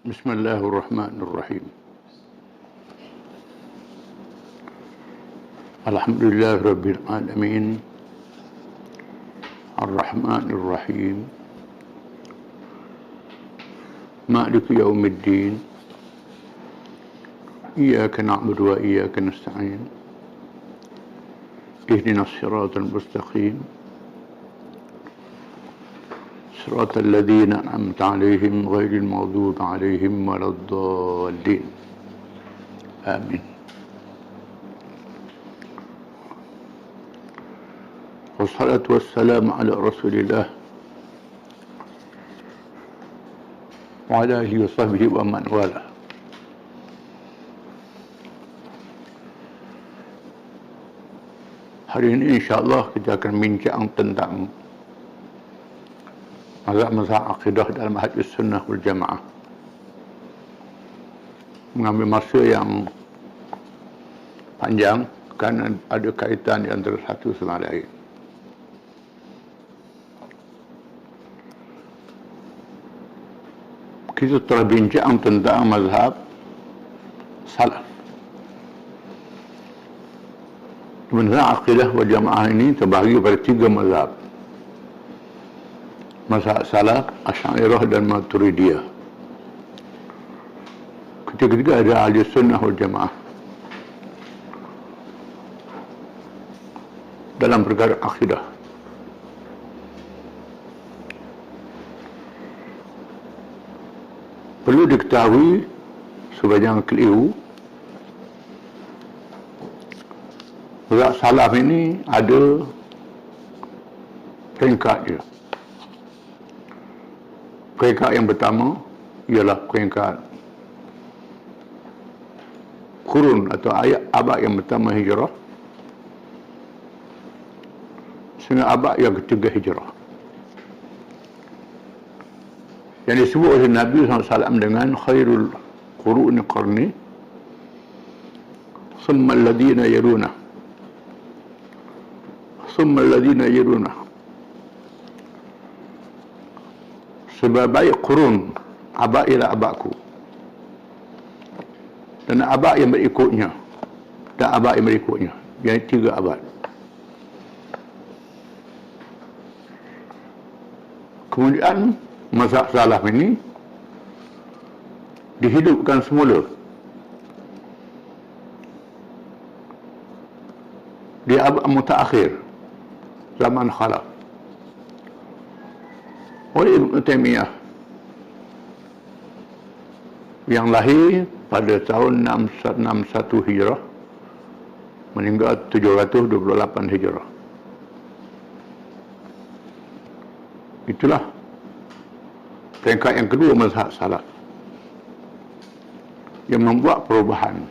بسم الله الرحمن الرحيم. الحمد لله رب العالمين الرحمن الرحيم مالك يوم الدين إياك نعبد وإياك نستعين اهدنا الصراط المستقيم صراط الذين أنعمت عليهم غير المغضوب عليهم ولا الضالين آمين. والصلاة والسلام على رسول الله وعلى آله وصحبه ومن والاه. Hari ini insya-Allah kita akan bincang tentang mazhab akidah dalam Ahlus Sunnah wal Jamaah. Mengambil masa yang panjang kerana ada kaitan di antara satu sama lain. Kita telah bincang tentang mazhab salaf. Mazhab akidah wal Jamaah ini terbahagi pada 3 mazhab. Mazhab salaf, Asy'ariyah dan Maturidiyah. Ketiga ada Ahli Sunnah wal Jamaah. Dalam perkara akidah. Perlu diketahui supaya jangan keliru, mazhab salaf ini ada peringkat dia. Peringkat yang pertama ialah peringkat kurun atau abad yang pertama hijrah sehingga abad yang ketiga hijrah, yang disebut oleh Nabi SAW dengan khairul quruni qarni thumma alladhina yaluna thumma alladhina yaluna. Sebaik kurun abad ialah abadku, dan abad yang berikutnya, dan abad yang berikutnya, yang 3 abad. Kemudian mazhab salaf ini dihidupkan semula di abad mutaakhir, zaman khalaf, oleh Ibn Taymiyah yang lahir pada tahun 661 Hijrah meninggal 728 Hijrah. Itulah peringkat yang kedua mazhab salaf yang membuat perubahan.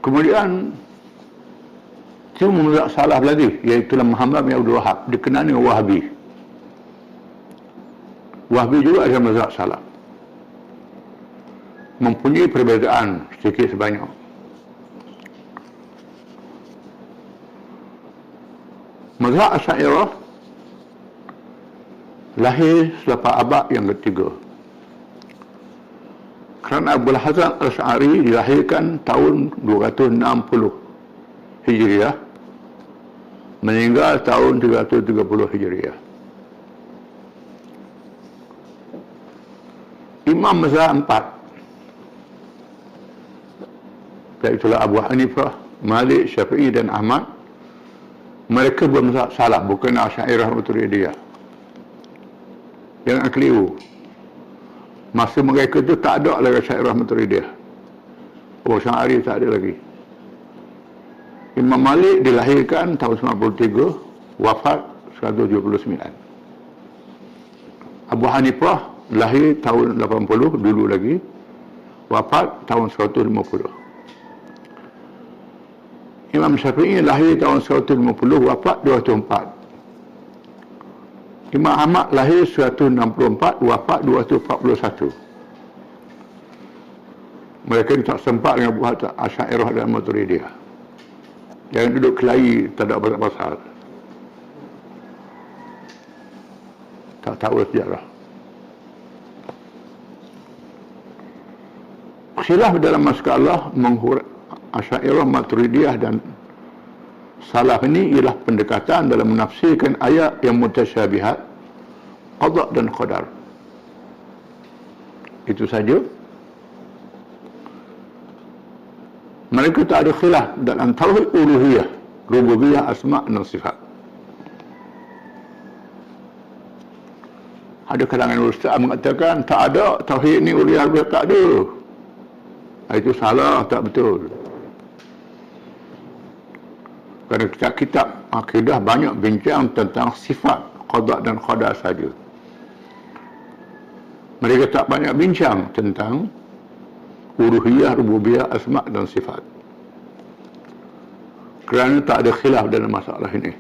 Kemudian cuma mazhab salaf lagi, iaitu Muhammad bin Abdul Wahhab, dikenal dengan Wahabi. Wahabi juga adalah mazhab salaf, mempunyai perbezaan sedikit sebanyak. Mazhab Asy'ariyah lahir selepas abad yang ketiga, kerana Abu Hasan Asy'ari dilahirkan tahun 260 Hijriah, meninggal tahun 330 Hijriah. Imam mazhab 4, iaitulah Abu Hanifah, Malik, Syafi'i dan Ahmad, mereka bermazhab salaf, bukan Asy'ariyah Maturidiyah. Jangan keliru, masa mereka itu tak ada lagi Asy'ariyah Maturidiyah. Asy'ari tak ada lagi. Imam Malik dilahirkan tahun 93, wafat 179. Abu Hanifah lahir tahun 80, dulu lagi, wafat tahun 150. Imam Syafi'i lahir tahun 150, wafat 204. Imam Ahmad lahir 164, wafat 241. Mereka tak sempat dengan buat Asy'ariyah dan Maturidiyah. Jangan duduk kelahi, tak ada pasal. Tak tahu sejarah. khilaf dalam masalah Asy'ariyah, Maturidiyah dan Salaf ini ialah pendekatan dalam menafsirkan ayat yang mutasyabihat, qada dan qadar. Itu saja. Mereka tak ada khilaf dalam tauhid uluhiyah, rububiyah, asma' dan sifat. Ada kalangan ustaz mengatakan tak ada tauhid ni, uluhiyah tak ada. Itu salah, tak betul. Kerana kitab akidah banyak bincang tentang sifat, qada dan qadar saja. Mereka tak banyak bincang tentang uluhiyah, rububiyah, asma' dan sifat. Kerana tak ada khilaf dalam masalah ini.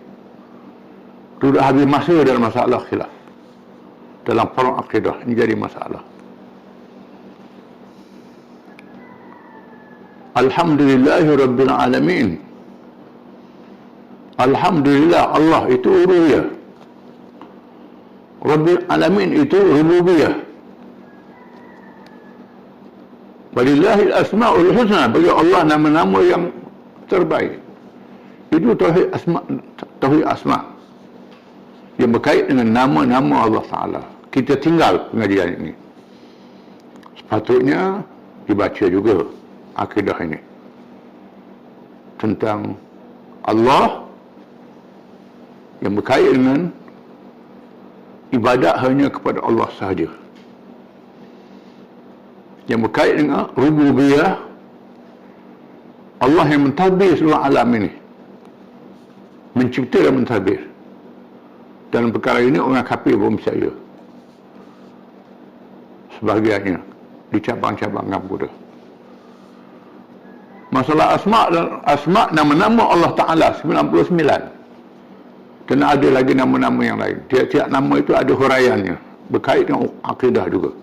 Sudah habis masa dalam masalah khilaf. Dalam perang akidah, ini jadi masalah. Alhamdulillahi Rabbil Alamin. Alhamdulillah, Allah itu uluhiyah. Rabbil Alamin itu rububiyah. Walillahil asma'ul husna, bagi Allah nama-nama yang terbaik. Itu tauhid asma' yang berkait dengan nama-nama Allah Ta'ala. Kita tinggal pengajian ini. Sepatutnya dibaca juga akidah ini tentang Allah yang berkait dengan ibadat hanya kepada Allah sahaja, yang berkait dengan rububiyah, Allah yang mentadbir seluruh alam ini, mencipta dan mentadbir. Dalam perkara ini orang kafir belum percaya, sebahagiannya di cabang-cabang Buddha. Masalah asma' nama-nama Allah Ta'ala 99, dan ada lagi nama-nama yang lain. Tiap-tiap nama itu ada huraiannya, berkait dengan akidah juga.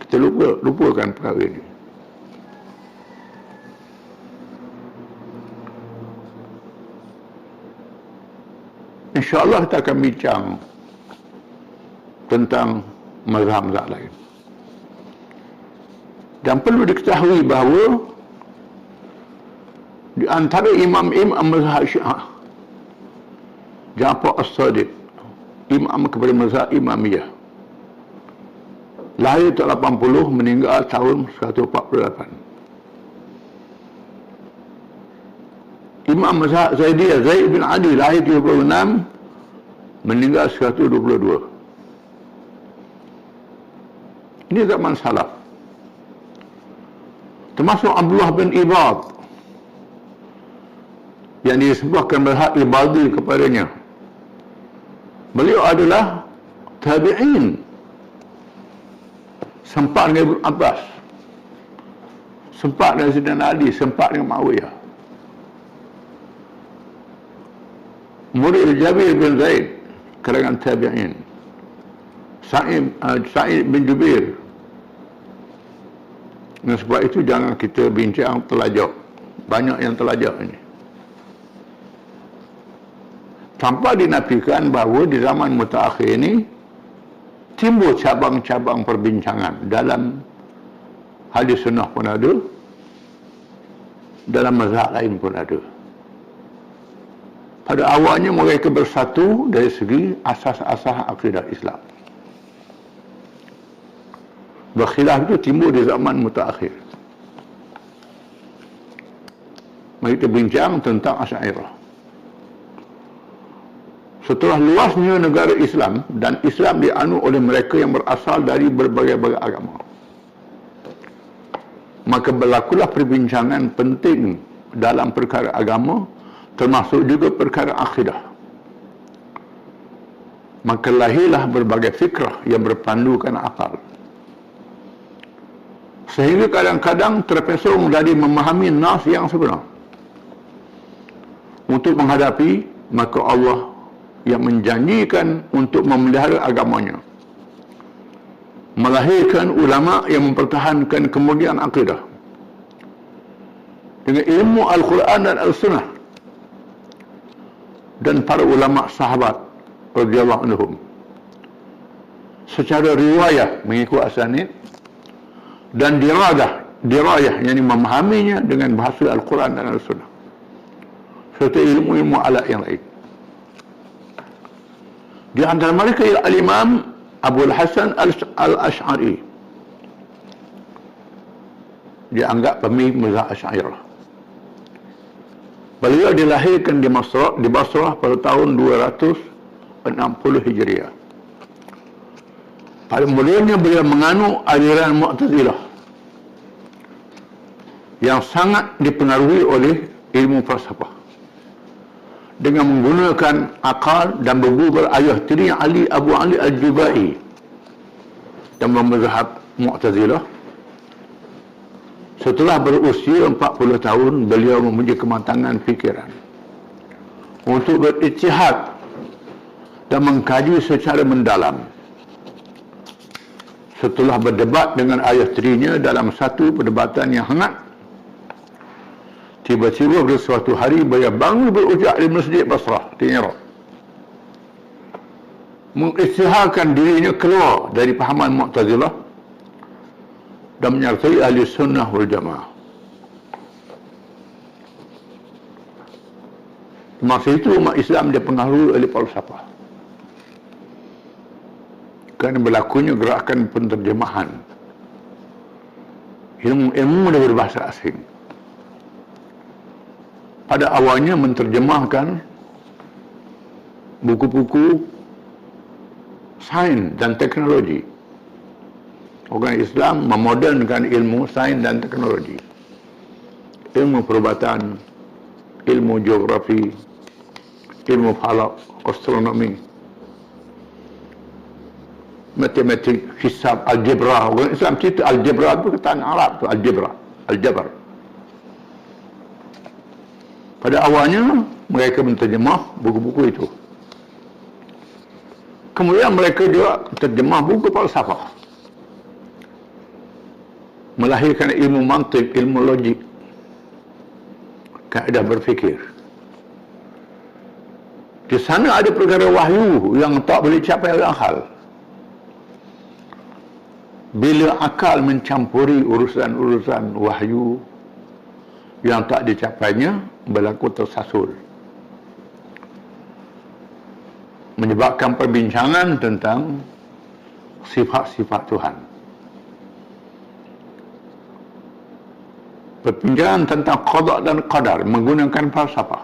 Kita lupakan perkara ini. InsyaAllah kita akan bincang tentang mazhab-mazhab lain. Dan perlu diketahui bahawa di antara imam-imam mazhab Syiah, Ja'far As-Sadiq, imam kepada mazhab Imamiyah, lahir tahun 80, meninggal tahun 148. Imam mazhab Zaidiyah, Zaid bin Ali, lahir 36, meninggal 122. Ini zaman salaf. Termasuk Abdullah bin Ibad yang disebutkan mazhab Ibadi kepadanya. Beliau adalah tabi'in, sempat dengan Ibn Abbas, sempat dengan Sayyidina Ali, sempat dengan Muawiyah. Murid Jabir bin Zaid, kalangan tabi'in. Sa'id bin Jubair. Dan sebab itu jangan kita bincang telajak. Banyak yang telajak ini. Tanpa dinafikan bahawa di zaman mutaakhir ini timbul cabang-cabang perbincangan. Dalam hadis sunnah pun ada, dalam mazhab lain pun ada. Pada awalnya mereka bersatu dari segi asas-asas akidah Islam. Berkhilaf itu timbul di zaman mutaakhir. Mari kita bincang tentang Asy'ariyah. Setelah luasnya negara Islam, dan Islam dianut oleh mereka yang berasal dari berbagai-bagai agama, maka berlakulah perbincangan penting dalam perkara agama, termasuk juga perkara akidah. Maka lahirlah berbagai fikrah yang berpandukan akal, sehingga kadang-kadang terpesong dari memahami nas yang sebenar. Untuk menghadapi, maka Allah yang menjanjikan untuk memelihara agamanya, melahirkan ulama yang mempertahankan kemuliaan akidah dengan ilmu Al-Quran dan Al-Sunnah, dan para ulama sahabat radhiyallahu anhum secara riwayah mengikut asanid dan diradah dirayah, yang memahaminya dengan bahasa Al-Quran dan Al-Sunnah, serta ilmu-ilmu alat yang lain. Di antara mereka ialah Al-Imam Abul Hasan Al-Ash'ari, dianggap pemimpin mazhab Asy'ariyah. Beliau dilahirkan di Basrah pada tahun 260 Hijriah. Pada mulanya beliau menganut aliran Mu'tazilah yang sangat dipengaruhi oleh ilmu falsafah dengan menggunakan akal dan berbual ayah tiri Ali Abu Ali Al-Jubai dan mazhab Mu'tazilah. Setelah berusia 40 tahun, beliau mempunyai kematangan fikiran untuk berijtihad dan mengkaji secara mendalam. Setelah berdebat dengan ayah tirinya dalam satu perdebatan yang hangat, tiba-tiba pada suatu hari beliau bangun berucap di Masjid Basrah di Iraq, mengisytiharkan dirinya keluar dari pahaman Mu'tazilah dan menyertai ahli sunnah wal jamaah. Masa itu umat Islam dipengaruhi oleh falsafah, kerana berlakunya gerakan penterjemahan ilmu dari berbahasa asing. Pada awalnya menterjemahkan buku-buku sains dan teknologi. Orang Islam memodernkan ilmu sains dan teknologi, ilmu perubatan, ilmu geografi, ilmu falak, astronomi, matematik, hisab, algebra. Orang Islam cerita algebra itu perkataan Arab tu, aljabar. Pada awalnya mereka menterjemah buku-buku itu. Kemudian mereka juga terjemah buku falsafah, melahirkan ilmu mantik, ilmu logik, kaedah berfikir. Di sana ada perkara wahyu yang tak boleh capai oleh akal. Bila akal mencampuri urusan-urusan wahyu yang tak dicapainya, berlaku tersasul, menyebabkan perbincangan tentang sifat-sifat Tuhan, perbincangan tentang qada dan qadar menggunakan falsafah,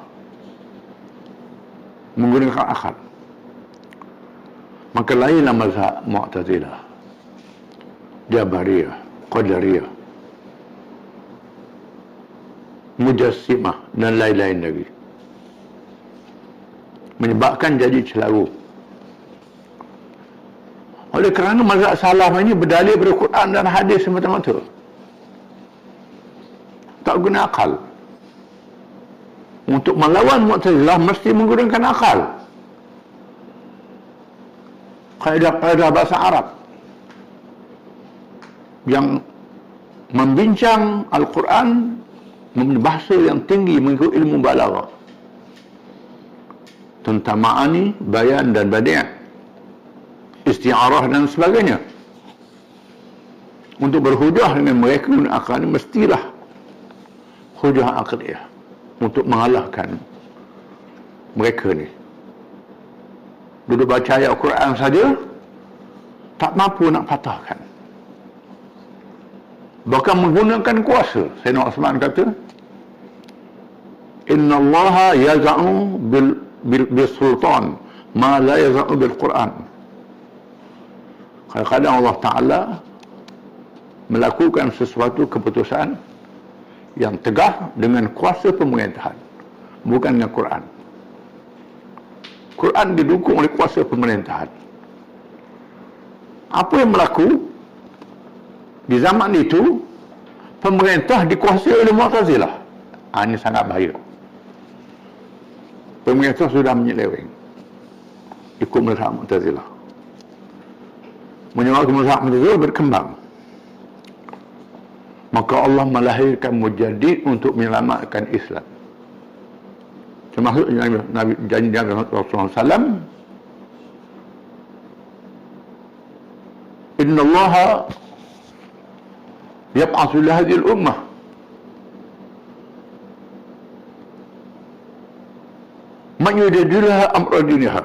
menggunakan akal. Maka lainlah mazhab Mu'tazilah, Jabariyah, Qadariyah, Mujassimah dan lain-lain lagi, menyebabkan jadi celaru. Oleh kerana mazhab salaf ini berdalil pada Quran dan hadis semata-mata, tak guna akal. Untuk melawan Mu'tazilah mesti menggunakan akal, kaedah-kaedah bahasa Arab yang membincang Al-Quran mempunyai bahasa yang tinggi mengikut ilmu balaghah tentang ma'ani, bayan dan badi', isti'arah dan sebagainya. Untuk berhujah dengan mereka guna akal ini mestilah hujah aqliyah untuk mengalahkan mereka ni. Duduk baca ayat Al-Quran saja tak mampu nak patahkan, bahkan menggunakan kuasa. Sayyidina Uthman kata, Inna Allaha yaza'u bil sultan ma la yaza'u bil Quran. Kadang-kadang Allah Ta'ala melakukan sesuatu keputusan yang tegas dengan kuasa pemerintahan, bukan dengan Quran. Quran didukung oleh kuasa pemerintahan. Apa yang berlaku di zaman itu, pemerintah dikuasai oleh Mu'tazilah. Ini sangat bahaya. Pemerintah sudah menyeleweng ikut mazhab Mu'tazilah, menyebabkan mazhab Mu'tazilah berkembang. Maka Allah melahirkan mujaddid untuk menyelamatkan Islam, termasuk janji Rasulullah SAW. Inna Allaha yab'atsu li hadhihi al-ummah. Man yujadiluha amra diniha.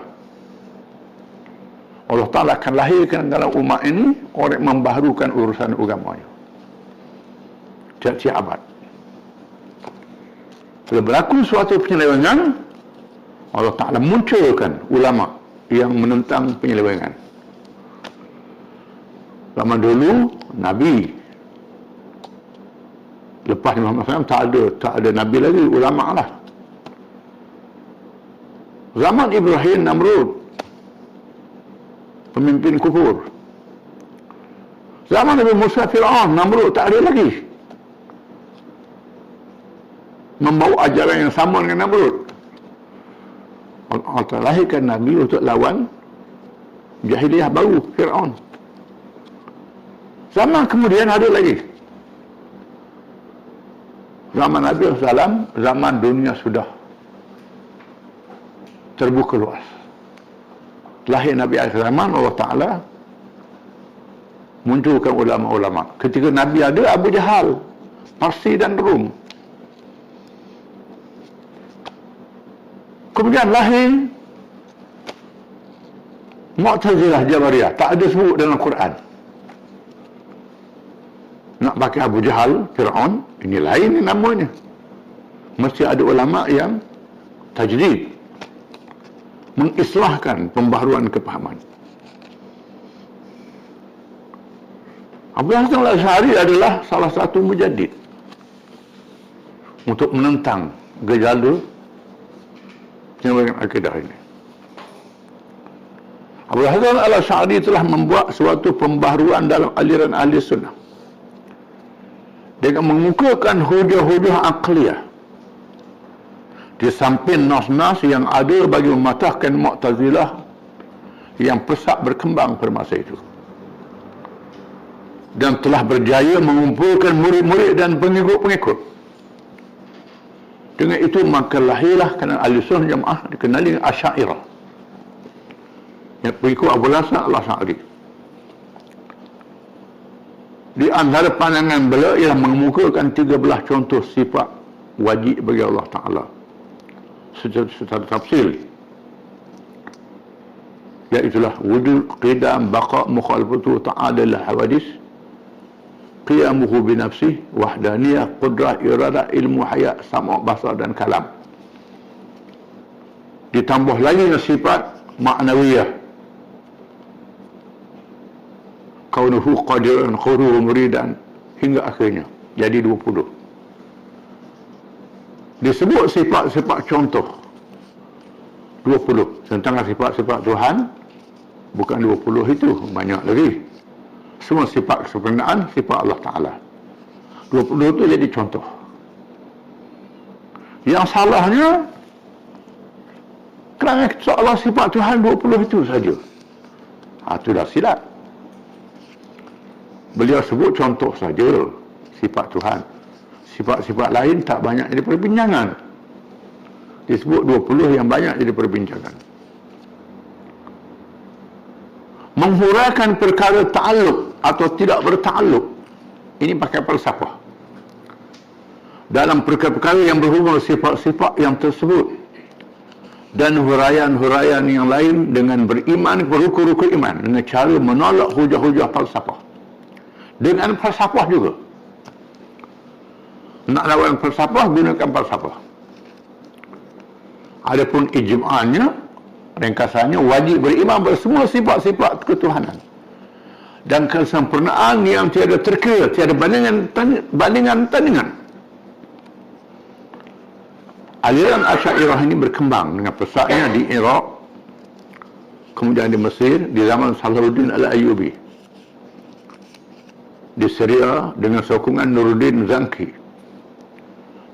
Allah Ta'ala akan lahirkan dalam umat ini orang yang membaharukan urusan agamanya. Tiap-tiap abad. Bila berlaku suatu penyelewengan, Allah Ta'ala munculkan ulama yang menentang penyelewengan. Zaman dulu, Nabi. Lepas Muhammad SAW tak ada Nabi lagi, ulama lah. Zaman Ibrahim, Namrud, pemimpin kufur. Zaman Nabi Musa, Fir'aun, Namrud tak ada lagi. Membawa ajaran yang sama dengan Namrud. Allah Ta'ala lahirkan Nabi untuk lawan jahiliyah baru, Fir'aun. Zaman kemudian ada lagi. Zaman Nabi SAW, zaman dunia sudah terbuka luas. Lahir Nabi akhir zaman, Allah Ta'ala munculkan ulama-ulama. Ketika Nabi ada, Abu Jahal, Parsi dan Rum. Kemudian lahir Mu'tazilah, Jabariyah. Tak ada sebut dalam Quran. Nak pakai Abu Jahal, Fir'aun, ini lain ni namanya. Mesti ada ulama yang tajdid, mengislahkan pembaharuan kepahaman. Abu Hasan al-Asy'ari adalah salah satu mujaddid untuk menentang gejala penyelewengan akidah ini. Abu Hasan al-Asy'ari telah membuat suatu pembaharuan dalam aliran ahli sunnah dengan mengukuhkan hujah-hujah aqliyah di samping nas-nas yang ada bagi mematahkan Mu'tazilah yang pesat berkembang pada masa itu, dan telah berjaya mengumpulkan murid-murid dan pengikut-pengikut. Dengan itu maka lahirlah kerana ahli sunnah jamaah dikenali dengan Asy'ariyah, yang pengikut Abu Hasan al-Asy'ari. Di antara pandangan beliau ialah mengemukakan 13 contoh sifat wajib bagi Allah Ta'ala secara tafsir, iaitulah wujud, qidam, baqa, mukhalafatu, ta'adil hawadis, qiyamuhu binafsih, wahdaniyah, qudrah, iradah, ilmu, hayat, sama', basar dan kalam. Ditambah lagi dengan sifat ma'nawiyah, kaunuhu qadiran, khuruhu muridan, hingga akhirnya jadi 20. Disebut sifat-sifat contoh 20. Tentang sifat-sifat Tuhan bukan 20 itu, banyak lagi. Semua sifat kesempurnaan sifat Allah Ta'ala. 20 itu jadi contoh. Yang salahnya kerana soalan sifat Tuhan 20 itu saja. Itu dah silap. Beliau sebut contoh saja sifat Tuhan. Sifat-sifat lain tak banyak jadi perbincangan. Disebut 20 yang banyak jadi perbincangan. Menghuraikan perkara ta'alluq atau tidak berta'alluq, ini pakai falsafah. Dalam perkara-perkara yang berhubung sifat-sifat yang tersebut, dan huraian-huraian yang lain dengan beriman kepada rukun-rukun iman, dengan cara menolak hujah-hujah falsafah. Dengan falsafah juga. Nak lawan falsafah, gunakan falsafah. Adapun ijma'nya, ringkasannya, wajib beriman pada semua sifat-sifat ketuhanan dan kesempurnaan yang tiada terkira, tiada bandingan-tandingan. Aliran Asy'ariyah ini berkembang dengan pesatnya di Iraq, kemudian di Mesir di zaman Salahuddin al-Ayyubi, di Syria dengan sokongan Nuruddin Zanki,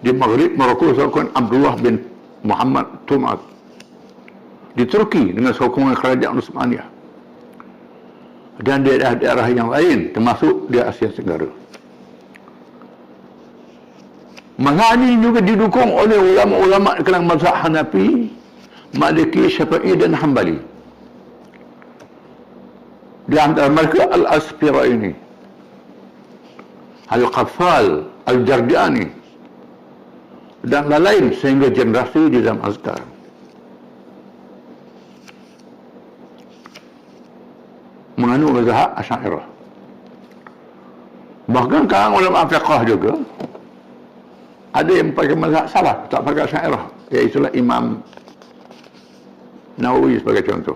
di Maghrib Maroko sokongan Abdullah bin Muhammad Tumat, di Turki dengan sokongan kerajaan Utsmaniyah, dan di daerah-daerah yang lain termasuk di Asia Tenggara. Mazhab ini juga didukung oleh ulama-ulama kalangan mazhab Hanafi, Maliki, Syafi'i dan Hanbali. Di antara mereka Al-Asfiraini. Al-Qaffal, Al-Jardiani, dan lain-lain sehingga generasi di zaman sekarang. Menganut mazhab Asy'ariyah. Bahkan kalangan ulama fiqh juga ada yang pakai mazhab salah, tak pakai Asy'ariyah, iaitu Imam Nawawi sebagai contoh.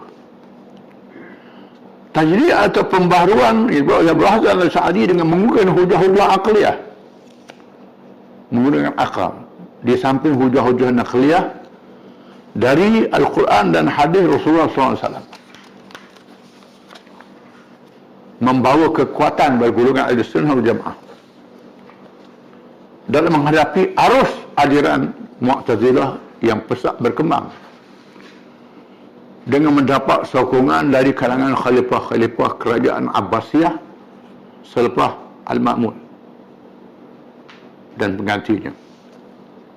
Tajdi' atau pembaharuan Ibnu Hasan Al-Sa'di dengan menggunakan hujah-hujah aqliyah, menggunakan akal di samping hujah-hujah naqliyah dari Al-Quran dan hadis Rasulullah SAW, membawa kekuatan bagi golongan Ahlussunnah wal Jamaah dalam menghadapi arus aliran Mu'tazilah yang pesat berkembang, dengan mendapat sokongan dari kalangan khalifah-khalifah kerajaan Abbasiyah selepas Al-Ma'mun dan penggantinya,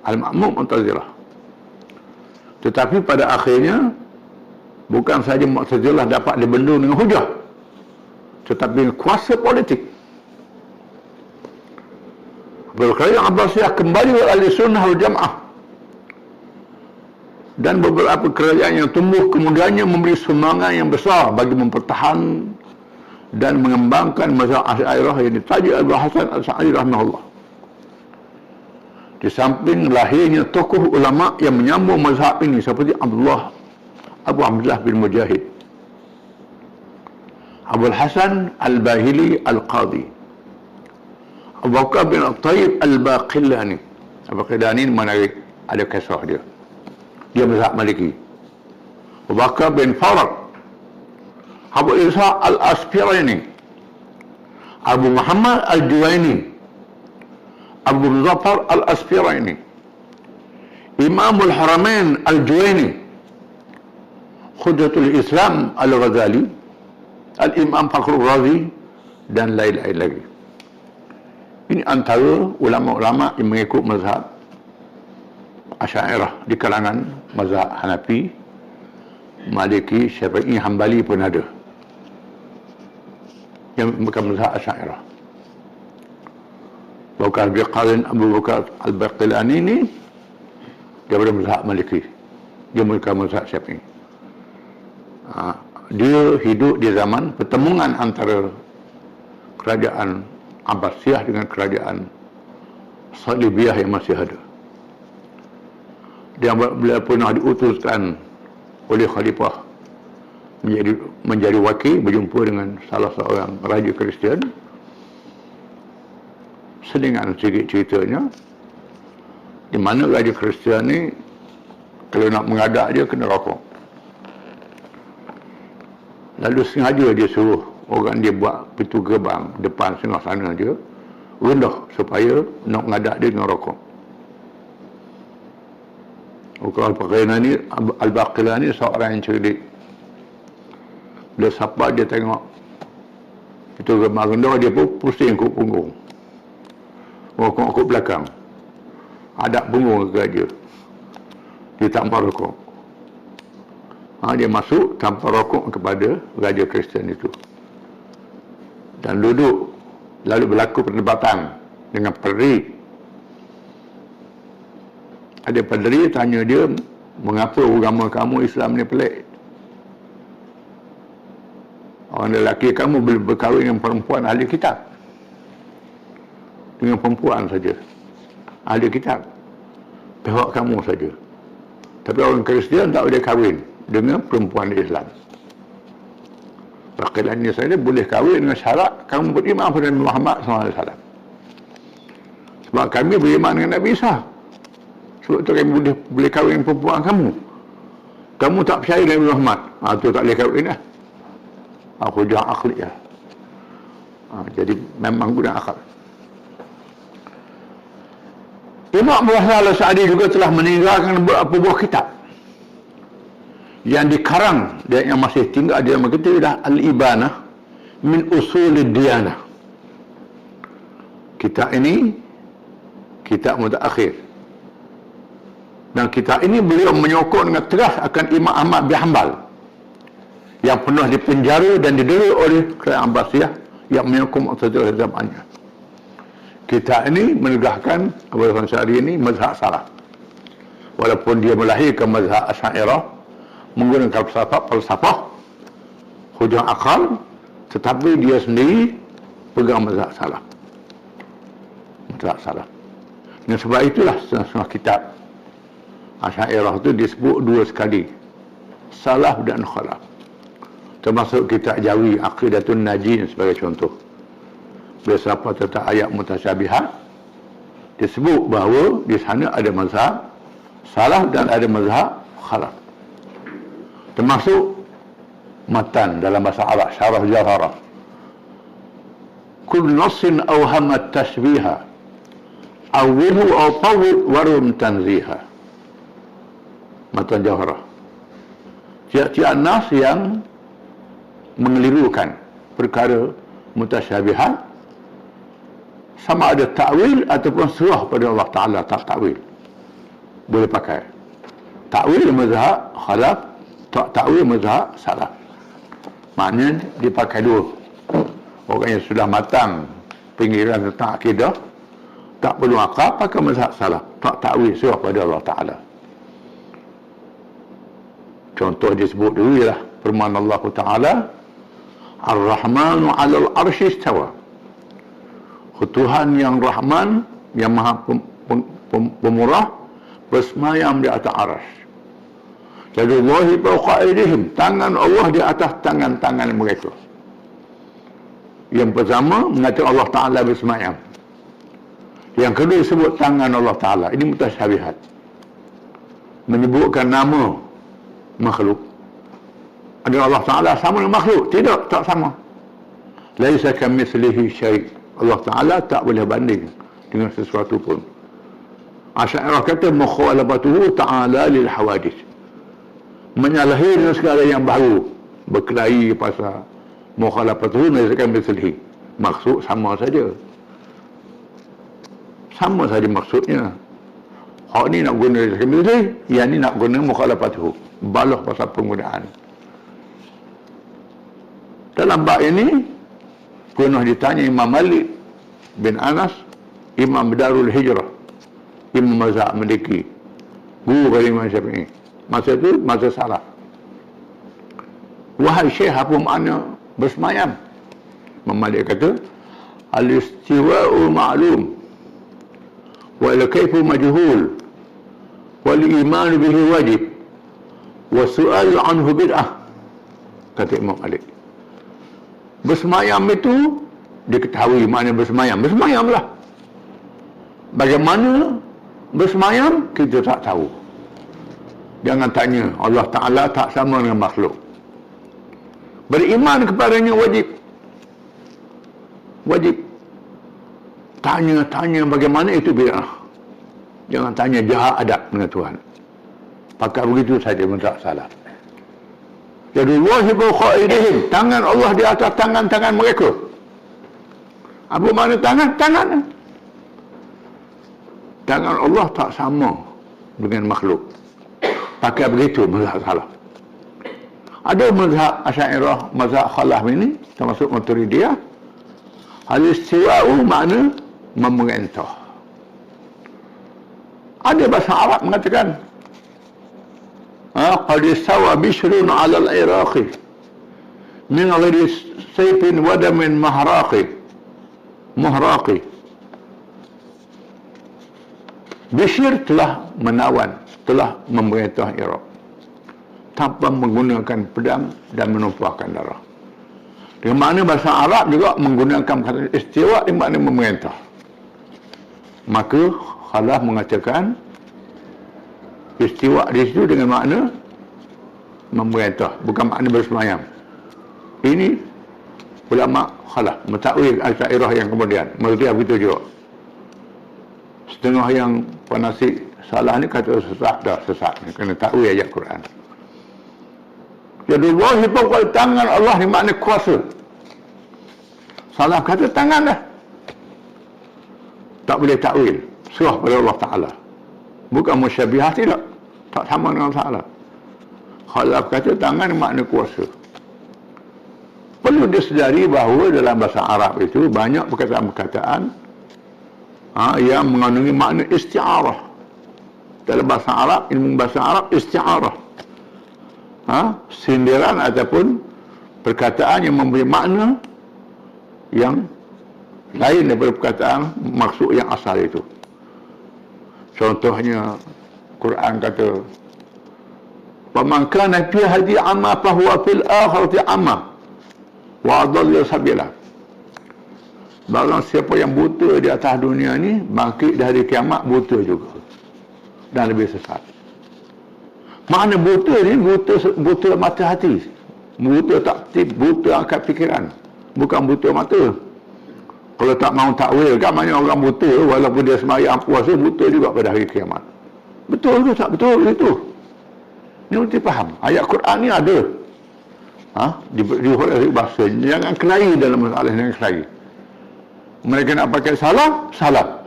Al-Ma'mun Mu'tazilah. Tetapi pada akhirnya bukan saja Mu'tazilah dapat dibendung dengan hujah, tetapi kuasa politik. Kerajaan Abbasiyah kembali ke Ahlussunnah wal Jamaah, dan beberapa kerajaan yang tumbuh kemudiannya memberi sumbangan yang besar bagi mempertahankan dan mengembangkan mazhab Asy'ariyah yang ditajuk Abu Hasan Al-Sa'di rahimahullah. Di samping lahirnya tokoh ulama yang menyambung mazhab ini seperti Abu Abdullah bin Mujahid, Abul Hasan Al-Bahili Al-Qadhi, Abu Bakar bin At-Tayyib Al-Baqillani. Al-Baqillani menarik, ada kisah dia mazhab Maliki. Abu Bakar bin Farad, Abu Isa Al-Asfirani, Abu Muhammad Al-Juwaini, Abu Zafar Al-Asfirani, Imamul Haramain Al-Juwaini, Hujjatul Islam Al-Ghazali, Al-Imam Fakhrul Razi, dan lain-lain lagi. Ini antara ulama-ulama yang mengikut mazhab Asy'ariyah di kalangan mazhab Hanafi, Maliki, Syafi'i, Hambali pun ada yang bukan mazhab Asy'ariyah. Bakar Biqalin Abu Bakar Al-Baqillani ini daripada mazhab Maliki, dia bukan mazhab Syafi'i. Dia hidup di zaman pertemuan antara kerajaan Abbasiyah dengan kerajaan Salibiyah yang masih ada. Dia beliau pernah diutuskan oleh khalifah menjadi wakil, berjumpa dengan salah seorang raja Kristian. Selingan sedikit ceritanya, di mana raja Kristian ni kalau nak mengadak dia kena rokok. Lalu sengaja dia suruh orang dia buat pintu gerbang depan tengah sana dia rendah supaya nak mengadak dia dengan rokok. Al-Baqillani seorang yang cerdik. Bila siapa dia tengok pintu gerbang rendah, dia pun pusing kut punggung, rokok kut belakang, adap punggung ke raja. Dia tanpa rokok. Dia masuk tanpa rokok kepada raja Kristian itu dan duduk. Lalu berlaku perdebatan dengan padri. Ada padri tanya dia, mengapa agama kamu Islam ni pelik? Orang lelaki kamu boleh berkahwin dengan perempuan ahli kitab, dengan perempuan saja ahli kitab, pihak kamu saja. Tapi orang Kristian tak boleh kahwin dengan perempuan Islam. Baqillani saja boleh kahwin dengan syarat kamu beriman pada Nabi Muhammad SAW. Sebab kami beriman dengan Nabi Isa. Sebab tu kami boleh kahwin dengan perempuan kamu. Kamu tak percaya dengan Nabi Muhammad, tu tak boleh kahwin lah. Hujah akhliyah. Jadi memang guna akal. Imam Abu Hasan Al-Sa'di juga telah meninggalkan beberapa buah kitab yang dikarang dan yang masih tinggal di dalam kita adalah Al-Ibanah min Usulid Diyanah. Kitab ini kitab mutaakhir, dan kitab ini beliau menyokong dengan tegas akan Imam Ahmad bin Hanbal yang pernah dipenjara dan didera oleh kerajaan Abbasiyah yang menyokong Mu'tazilah zamannya. Kita ini menegahkan Abu Hasan Asy'ari ini mazhab salaf. Walaupun dia melahirkan mazhab Asy'ariyah menggunakan falsafah hujah akal, tetapi dia sendiri pegang mazhab salaf. Mazhab salaf. Dan sebab itulah setengah kitab Asy'ariyah itu disebut dua sekali, salaf dan khalaf. Termasuk kitab Jawi Aqidatun Najin sebagai contoh. Bila siapa tentang ayat mutasyabihat, disebut bahawa di sana ada mazhab salaf dan ada mazhab khalaf. Termasuk matan dalam bahasa Arab, syarah Jawharah. Kull nassin awhamat tashbiha awwilhu aw tawwil warum tanziha. Matan Jawharah. Tiap-tiap nas yang mengelirukan perkara mutasyabihat, sama ada ta'wil ataupun serah pada Allah Ta'ala, tak ta'wil, boleh pakai. Ta'wil mazhab khalaf, tak ta'wil mazhab salaf. Maknanya dipakai dua. Orang yang sudah matang pengiraan tentang akidah, tak perlu akal, pakai mazhab salaf, tak ta'wil, serah pada Allah Ta'ala. Contoh disebut dulu ialah firman Allah Ta'ala, Ar-Rahmanu 'alal 'arsy istawa. Tuhan yang Rahman, yang Maha Pemurah, bersemayam di atas arsy. Yadullahi fawqa aydihim, tangan Allah di atas tangan-tangan mereka. Yang pertama mengatakan Allah Ta'ala bersemayam. Yang kedua disebut tangan Allah Ta'ala. Ini mutasyabihat, menyebutkan nama makhluk. Ada Allah Ta'ala sama dengan makhluk? Tidak, tak sama. Laisa kamitslihi syai'. Allah Ta'ala tak boleh banding dengan sesuatu pun. Asy'ariyah kata mukhalafatuhu ta'ala lil hawadith, menyalahi dengan segala yang baru, berkelahi pasal mukhalafatuhu laisa kamitslihi. Maksud sama saja. Sama saja maksudnya. Hak ni nak guna laisa kamitslihi, yang ni nak guna mukhalafatuhu. Balah pasal penggunaan. Dalam bab ini pernah ditanya Imam Malik bin Anas, Imam Darul Hijrah, Imam mazhab Maliki, guru dari Imam Syafi'i. Masa itu masa salaf. Wahai Syekh, apa makna bersemayam? Imam Malik kata, al-istiwa'u ma'lum wal kayfu majhul wal iman bihi wajib wa su'al anhu bid'ah. Kata Imam Malik, bersemayam itu diketahui mana bersemayam. Bersemayamlah. Bagaimana bersemayam kita tak tahu. Jangan tanya. Allah Ta'ala tak sama dengan makhluk. Beriman kepadanya wajib. Wajib. Tanya bagaimana itu bid'ah. Jangan tanya jahat adab dengan Tuhan. Pakai begitu saja mazhab salaf. Yadullahi fawqa aydihim, tangan Allah di atas tangan-tangan mereka. Apa makna tangan? Tangan Allah tak sama dengan makhluk. Pakai begitu mazhab salaf. Ada mazhab Asy'ariyah, mazhab khalaf ini, termasuk Maturidiyah, al-istiwa'u makna memerintah. Ada bahasa Arab mengatakan qad istawa bishrun 'ala al-iraqi min ghairi sayfin wa damin mahraqi. Bishr telah menawan, telah memerintah Iraq tanpa menggunakan pedang dan menumpahkan darah. Dengan makna bahasa Arab juga menggunakan kata istiwa di makna memerintah. Maka Khalaf mengatakan istiwa di situ dengan makna memerintah, bukan makna bersemayam. Ini ulama Khalaf mentakwil Asy'ariyah yang kemudian. Mereka begitu juga. Setengah yang penasih salah ni kata sesat ni, kena takwil ayat Quran. Yadullahi fawqa, tangan Allah ni makna kuasa. Salah kata tangan dah. Tak boleh takwil. Serah pada Allah Ta'ala. Bukan musyabihah, tidak. Tak sama dengan Allah Ta'ala. Khalaf kata tangan makna kuasa. Perlu disedari bahawa dalam bahasa Arab itu banyak perkataan-perkataan yang mengandungi makna isti'arah. Dalam bahasa Arab, ilmu bahasa Arab, isti'arah. Sindiran ataupun perkataan yang memberi makna yang lain daripada perkataan maksud yang asal itu. Contohnya Quran kata, "Faman kana fi hadhihi amma fa huwa fil akhirati amma wa adalla sabila." Barang siapa yang buta di atas dunia ni, bangkit dari kiamat buta juga dan lebih sesat. Makna buta ni buta mata hati, buta taktik, buta akal fikiran, bukan buta mata. Kalau tak mau takwil kan, maknanya orang buta walaupun dia sembahyang puasa buta juga pada hari kiamat. Betul ke tak betul itu? Ni mesti faham. Ayat Quran ni ada. Dihormati bahasa. Jangan kelahi dalam masalah yang kelahi. Mereka nak pakai salah.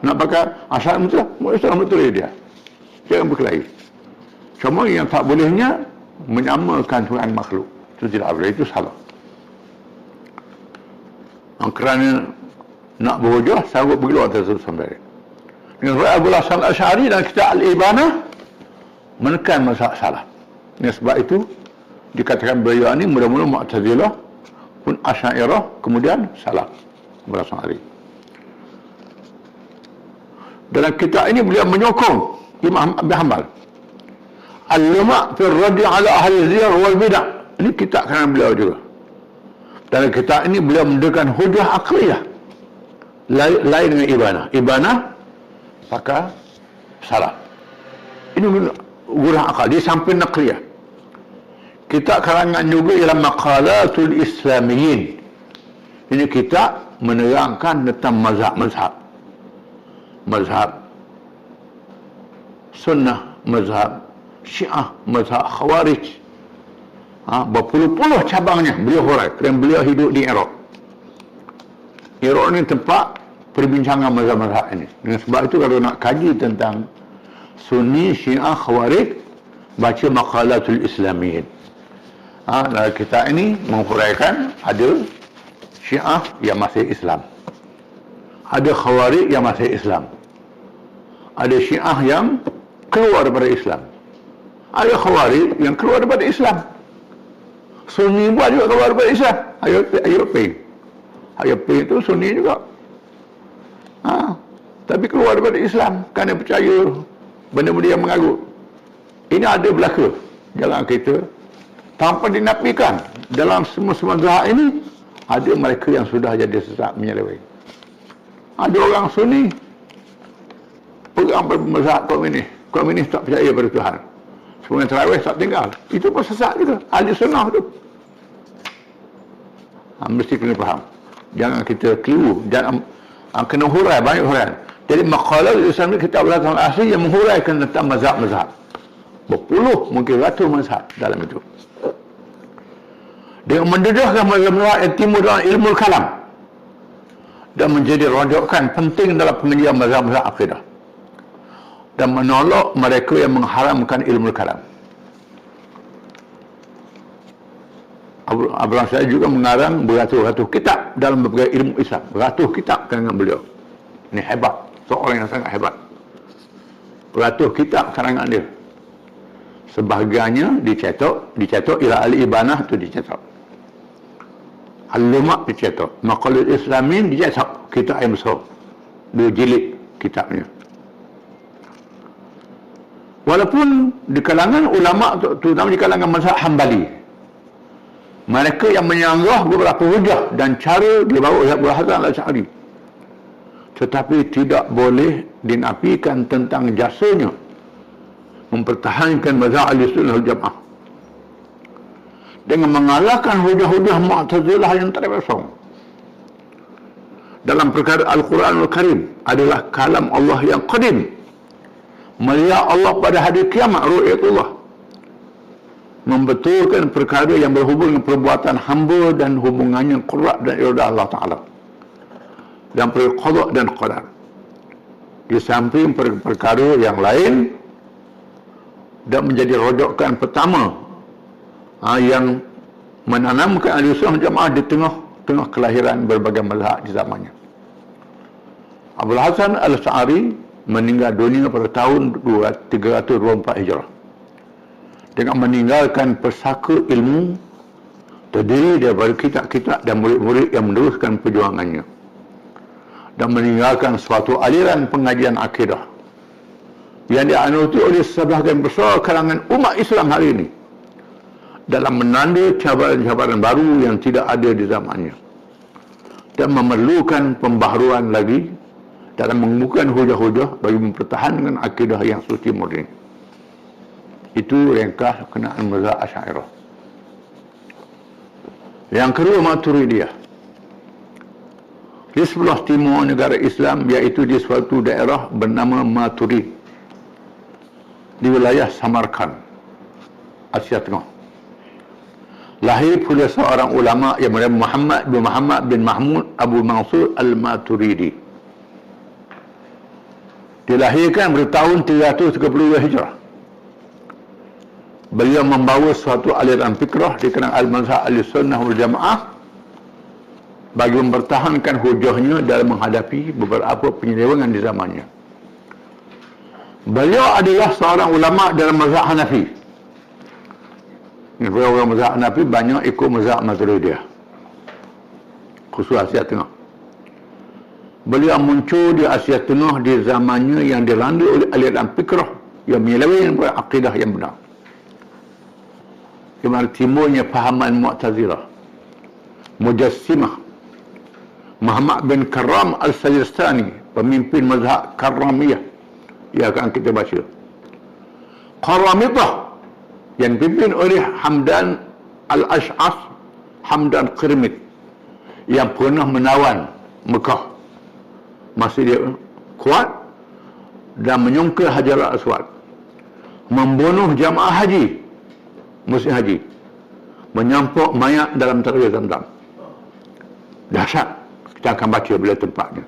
Nak pakai asal betul dia. Jangan berkelahi. Cuma yang tak bolehnya menyamakan Tuhan makhluk. Itu tidak boleh, itu salah. Kerana nak berhujah, sanggup pergi luar tersebut sampai. Dengan Abu Hasan Al-Asy'ari dan kitab Al-Ibanah menekan masalah salah. Dengan sebab itu dikatakan beliau ni mula-mula Mu'tazilah, pun Asy'ariyah, kemudian salah. Abu Hasan Al-Asy'ari. Dalam kitab ini beliau menyokong Imam Abi Hanbal. Al-Lama' fi ar-radd 'ala ahli ziyar wal bid'ah. Ini kitab karangan beliau juga. Dalam kitab ini beliau mendekan hujah aqliyah. Lain dengan Ibanah pakai salah. Ini gurah akal. Dia sampai naqliyah. Kitab karangan juga ialah Maqalatul Islamiyin. Ini kitab menerangkan tentang mazhab. Mazhab Sunnah, mazhab Syiah, mazhab Khawarij. Berpuluh-puluh cabangnya beliau hurai. Dan beliau hidup di Iraq. Iraq ni tempat perbincangan mazhab-mazhab ini. Dengan sebab itu kalau nak kaji tentang Sunni, Syiah, Khawarij, baca Maqalatul Islamiyin. Dalam kitab ini menghuraikan ada Syiah yang masih Islam, ada Khawarij yang masih Islam, ada Syiah yang keluar daripada Islam, ada Khawarij yang keluar daripada Islam. Sunni pun juga keluar daripada Islam. Ayub itu Sunni juga. Tapi keluar daripada Islam kerana percaya benda-benda yang mengarut. Ini ada berlaku. Jangan kita tanpa dinafikan dalam semua mazhab ini ada mereka yang sudah jadi sesat menyeleweng. Ada orang Sunni pegang mazhab komunis tak percaya pada Tuhan. Semua yang terawih tak tinggal. Itu pun sesat juga. Ahli sunnah tu. Mesti kena faham. Jangan kita keliru. Jangan kena hurai, banyak hurai. Jadi Maqalatul Islam ni kitab belakang asli yang menghuraikan tentang mazhab-mazhab. Berpuluh, mungkin ratus mazhab dalam itu. Dengan mendedahkan mazhab-mazhab yang timbul dalam ilmu kalam dan menjadi rujukan penting dalam pengajian mazhab-mazhab akidah, dan menolak mereka yang mengharamkan ilmu kalam. Abu Hasan juga mengarang beratus-ratus kitab dalam berbagai ilmu Islam. Beratus kitab karangan beliau. Ini hebat. Seorang yang sangat hebat. Beratus kitab karangan dia. Sebahagiannya dicetak ila Al-Ibanah tu dicetak. Al-Lama' dicetak. Maqalatul Islamin dicetak. Kitab yang besar. 2 jilid kitabnya. Walaupun di kalangan ulama, terutama di kalangan mazhab Hambali, mereka yang menyanggah beberapa hujah dan cara dibawa oleh Abu Hasan Al-Asy'ari, tetapi tidak boleh dinafikan tentang jasanya mempertahankan mazhab Ahlussunnah wal Jamaah dengan mengalahkan hujah-hujah Mu'tazilah yang tak ada kosong. Dalam perkara Al-Quranul Karim adalah kalam Allah yang qadim, melihat Allah pada hari kiamat, ru'yatullah, membetulkan perkara yang berhubung dengan perbuatan hamba dan hubungannya qadar dan iradah Allah Ta'ala, dan qada dan qadar. Di samping perkara yang lain, dan menjadi rujukan pertama yang menanamkan Ahlussunnah Jamaah di tengah kelahiran berbagai mazhab di zamannya. Abul Hasan Al-Asy'ari meninggal dunia pada tahun 324 Hijrah dengan meninggalkan pesaka ilmu terdiri daripada kitab-kitab dan murid-murid yang meneruskan perjuangannya, dan meninggalkan suatu aliran pengajian akidah yang dianuti oleh sebahagian besar kalangan umat Islam hari ini dalam menanda cabaran-cabaran baru yang tidak ada di zamannya, dan memerlukan pembaharuan lagi dalam mengemukakan hujah-hujah bagi mempertahankan akidah yang suci murni. Itu ringkas berkenaan mazhab Asy'ariyah. Yang kedua, Maturidiyah. Di sebelah timur negara Islam, iaitu di suatu daerah bernama Maturid di wilayah Samarkand, Asia Tengah, lahir pula seorang ulama yang bernama Muhammad bin Mahmud Abu Mansur Al-Maturidi. Dilahirkan pada tahun 332 Hijrah. Beliau membawa suatu aliran fikrah dikenal al-mazhab al-sunnah wal jamaah bagi mempertahankan hujahnya dalam menghadapi beberapa penyelewengan di zamannya. Beliau adalah seorang ulama dalam mazhab Hanafi. Orang mazhab Hanafi banyak ikut mazhab Maturidiyah, khusus Asia Tengah. Beliau muncul di Asia Tengah di zamannya yang dilanda oleh aliran fikrah yang menyelewengkan akidah yang benar. Di mana timbulnya fahaman Mu'tazilah, Mujassimah. Muhammad bin Karram Al-Sajistani, pemimpin mazhab Karramiyah, yang akan kita baca. Qaramitah yang dipimpin oleh Hamdan Al-Ash'as, Hamdan Qirmit, yang pernah menawan Mekah masa dia kuat dan menyongkar Hajar Al-Aswad, membunuh jamaah haji, musim haji, menyampuk mayat dalam Telaga Zamzam. Dahsyat. Kita akan baca bila tempatnya.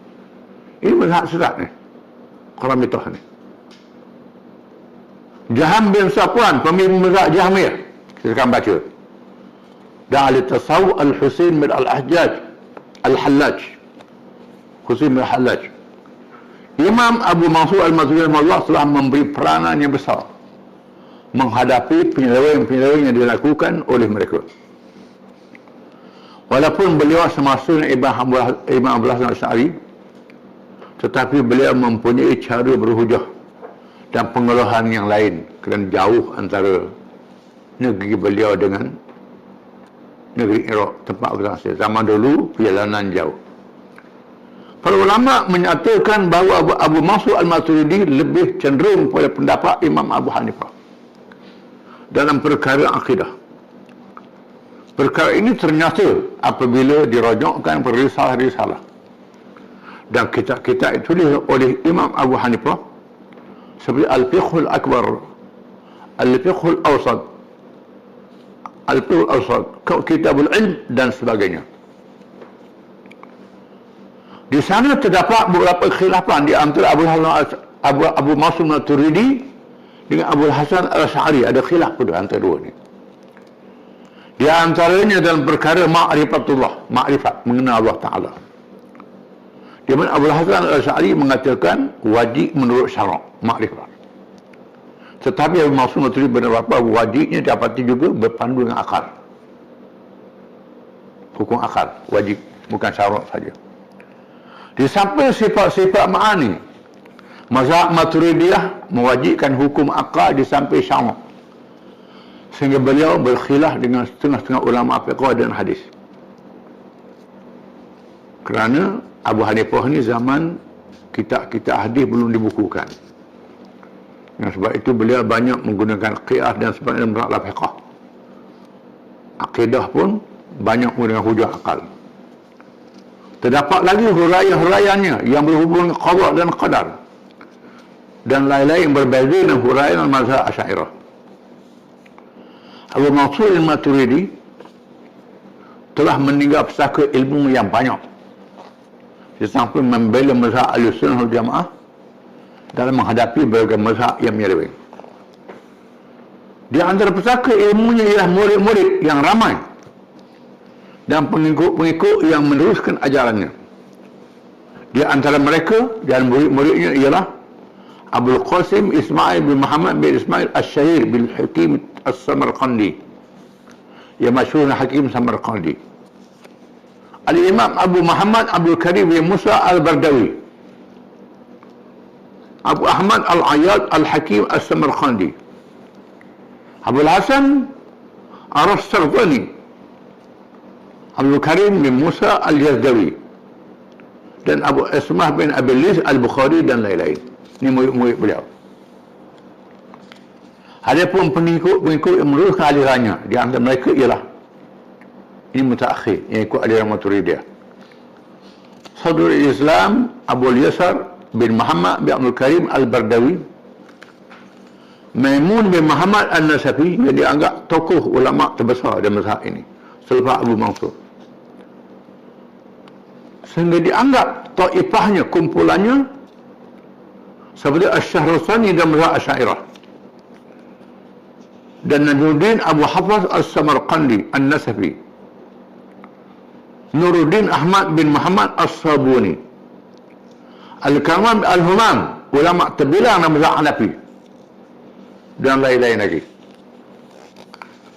Ini mazhab sesat ni, Qaramitah ni. Jaham bin Safwan, pemimpin mazhab Jahmiyah, kita akan baca. Dan ahli tasawuf Al-Husain bin Al-Hajjaj Al-Hallaj, Husain bin Al-Hallaj. Imam Abu Mansur Al-Maturidi Allah telah memberi peranan yang besar menghadapi penyelewengan-penyelewengan yang dilakukan oleh mereka. Walaupun beliau semasa Imam Abul Hasan Asy'ari, tetapi beliau mempunyai cara berhujah dan pengolahan yang lain kerana jauh antara negeri beliau dengan negeri Iraq, tempat berasal. Zaman dulu perjalanan jauh. Para ulama menyatakan bahawa Abu Mansur Al-Maturidi lebih cenderung pada pendapat Imam Abu Hanifah dalam perkara akidah. Perkara ini ternyata apabila dirojokkan pada risalah-risalah dan kitab-kitab ditulis oleh Imam Abu Hanifah seperti Al-Fiqhul Akbar, Al-Fiqhul Awsat, Al-Fiqhul Awsat, Kitabul Ilm dan sebagainya. Di sana terdapat beberapa khilafan di antara Abu Mansur Maturidi dengan Abul Hasan Al-Asy'ari. Ada khilaf pada antara dua ni. Di antaranya dalam perkara ma'rifatullah, makrifat, mengenal Allah Ta'ala. Di mana Abul Hasan Al-Asy'ari mengatakan wajib menurut syarak, makrifat. Tetapi Abu Mansur Maturidi berpendapat wajibnya dapati juga berpandu dengan akal. Hukum akal, wajib, bukan syarak saja. Di samping sifat-sifat ma'ani, mazhab Maturidiyah mewajibkan hukum akal di samping syarak, sehingga beliau berkhilaf dengan setengah-setengah ulama fiqh dan hadis. Kerana Abu Hanifah ni zaman kitab-kitab hadis belum dibukukan. Dan sebab itu beliau banyak menggunakan qiyas dan sebagainya dalam masalah fiqh. Akidah pun banyak menggunakan hujah akal. Terdapat lagi huraian-huraiannya yang berhubung dengan qada dan qadar dan lain-lain yang berbeza dengan huraian mazhab Asy'ariyah. Abu Mansur Al-Maturidi telah meninggal pesaka ilmu yang banyak, di samping membela mazhab Ahlussunnah wal Jamaah dalam menghadapi berbagai mazhab yang menyeleweng. Di antara pesaka ilmunya ialah murid-murid yang ramai dan pengikut-pengikut yang meneruskan ajarannya. Di antara mereka dan murid-muridnya ialah Abul Qasim Ismail bin Muhammad bin Ismail Al-Shahir bin Hakim Al-Samarqandi, yang masyhur Hakim Samarqandi. Al-Imam Abu Muhammad Abdul Karim bin Musa Al-Bardawi, Abu Ahmad Al-Ayyad Al-Hakim Al-Samarqandi, Abul Hasan Ar-Sarqani, Abdul Karim bin Musa Al-Yazdawi, dan Abu Ismah bin Abil Lis Al-Bukhari dan lain-lain. Ini murid-murid beliau. Adapun pengikut yang meneruskan alirannya, di antara mereka ialah ini mutaakhir yang ikut aliran Maturidiyah. Sadrul Islam Abu Yasar bin Muhammad bin Abdul Karim Al-Bardawi, Maimun bin Muhammad Al-Nasafi, yang dianggap tokoh ulama terbesar dalam mazhab ini selepas Abu Mansur, sehingga dianggap taifahnya, kumpulannya, seperti Asy-Syahrastani dan mazhab Asy'ariyah, dan Najmuddin Abu Hafaz As-Samarqandi An-Nasafi, Nuruddin Ahmad bin Muhammad As-Sabuni, Al-Kamam Al-Humam, ulama terbilang dalam mazhab Hanafi, dan lain-lain lagi.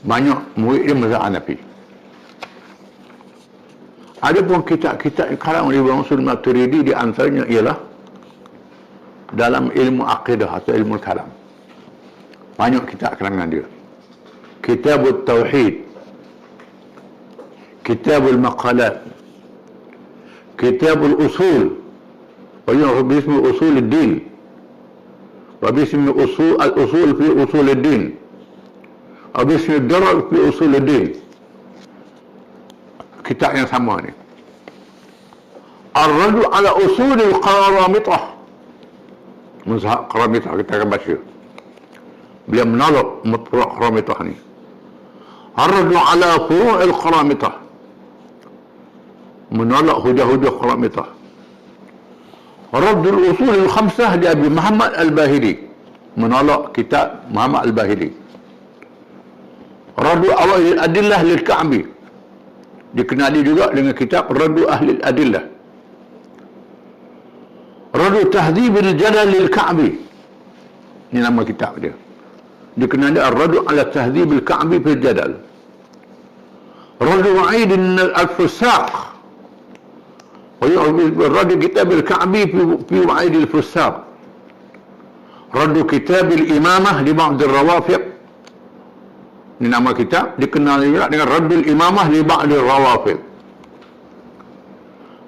Banyak murid dia mazhab Hanafi. Ada pun kitab-kitab yang karangan oleh Mansur Maturidi, di antaranya ialah dalam ilmu akidah atau ilmu kalam. Banyak kitab karangan dia. Kitabut Tauhid, Kitabul Maqalat, Kitabul Usul, wa bismi Usul Ad-Din, wa bismi Al-Usul fi Usul Ad-Din, wa bismi Ad-Darar fi Usul Ad-Din. Kitab yang sama ni. Ar-Radu ala Usul Al-Qaramitah, mazhab Qaramitah, kita akan baca. Beliau menolak mutfur' Qaramitah ni. Ar-Radu ala Furu' Al-Qaramitah, menolak hujah-hujah Qaramitah. Raddul Usul Al-Khamsah di Abi Muhammad Al-Bahili, menolak kitab Muhammad Al-Bahili. Raddu Awal Al-Adillah Lil-Ka'bi, dikenali juga dengan kitab Raddu Ahli Al-Adillah. Raddu Tahdhib Al-Jalal Lil-Ka'bi, ini nama kitab dia. Dikenali Ar-Raddu ala Tahdhib Al-Ka'bi fil Jadal. Raddu Wa'id Al-Fusaq, Raddu Kitab Al-Ka'bi fi Wa'id Al-Fusaq. Raddu Kitab Al-Imamah li Ba'd Al-Rawafiq, ini nama kitab. Dikenali juga dengan Raddul Imamah li Ba'd Al-Rawafiq.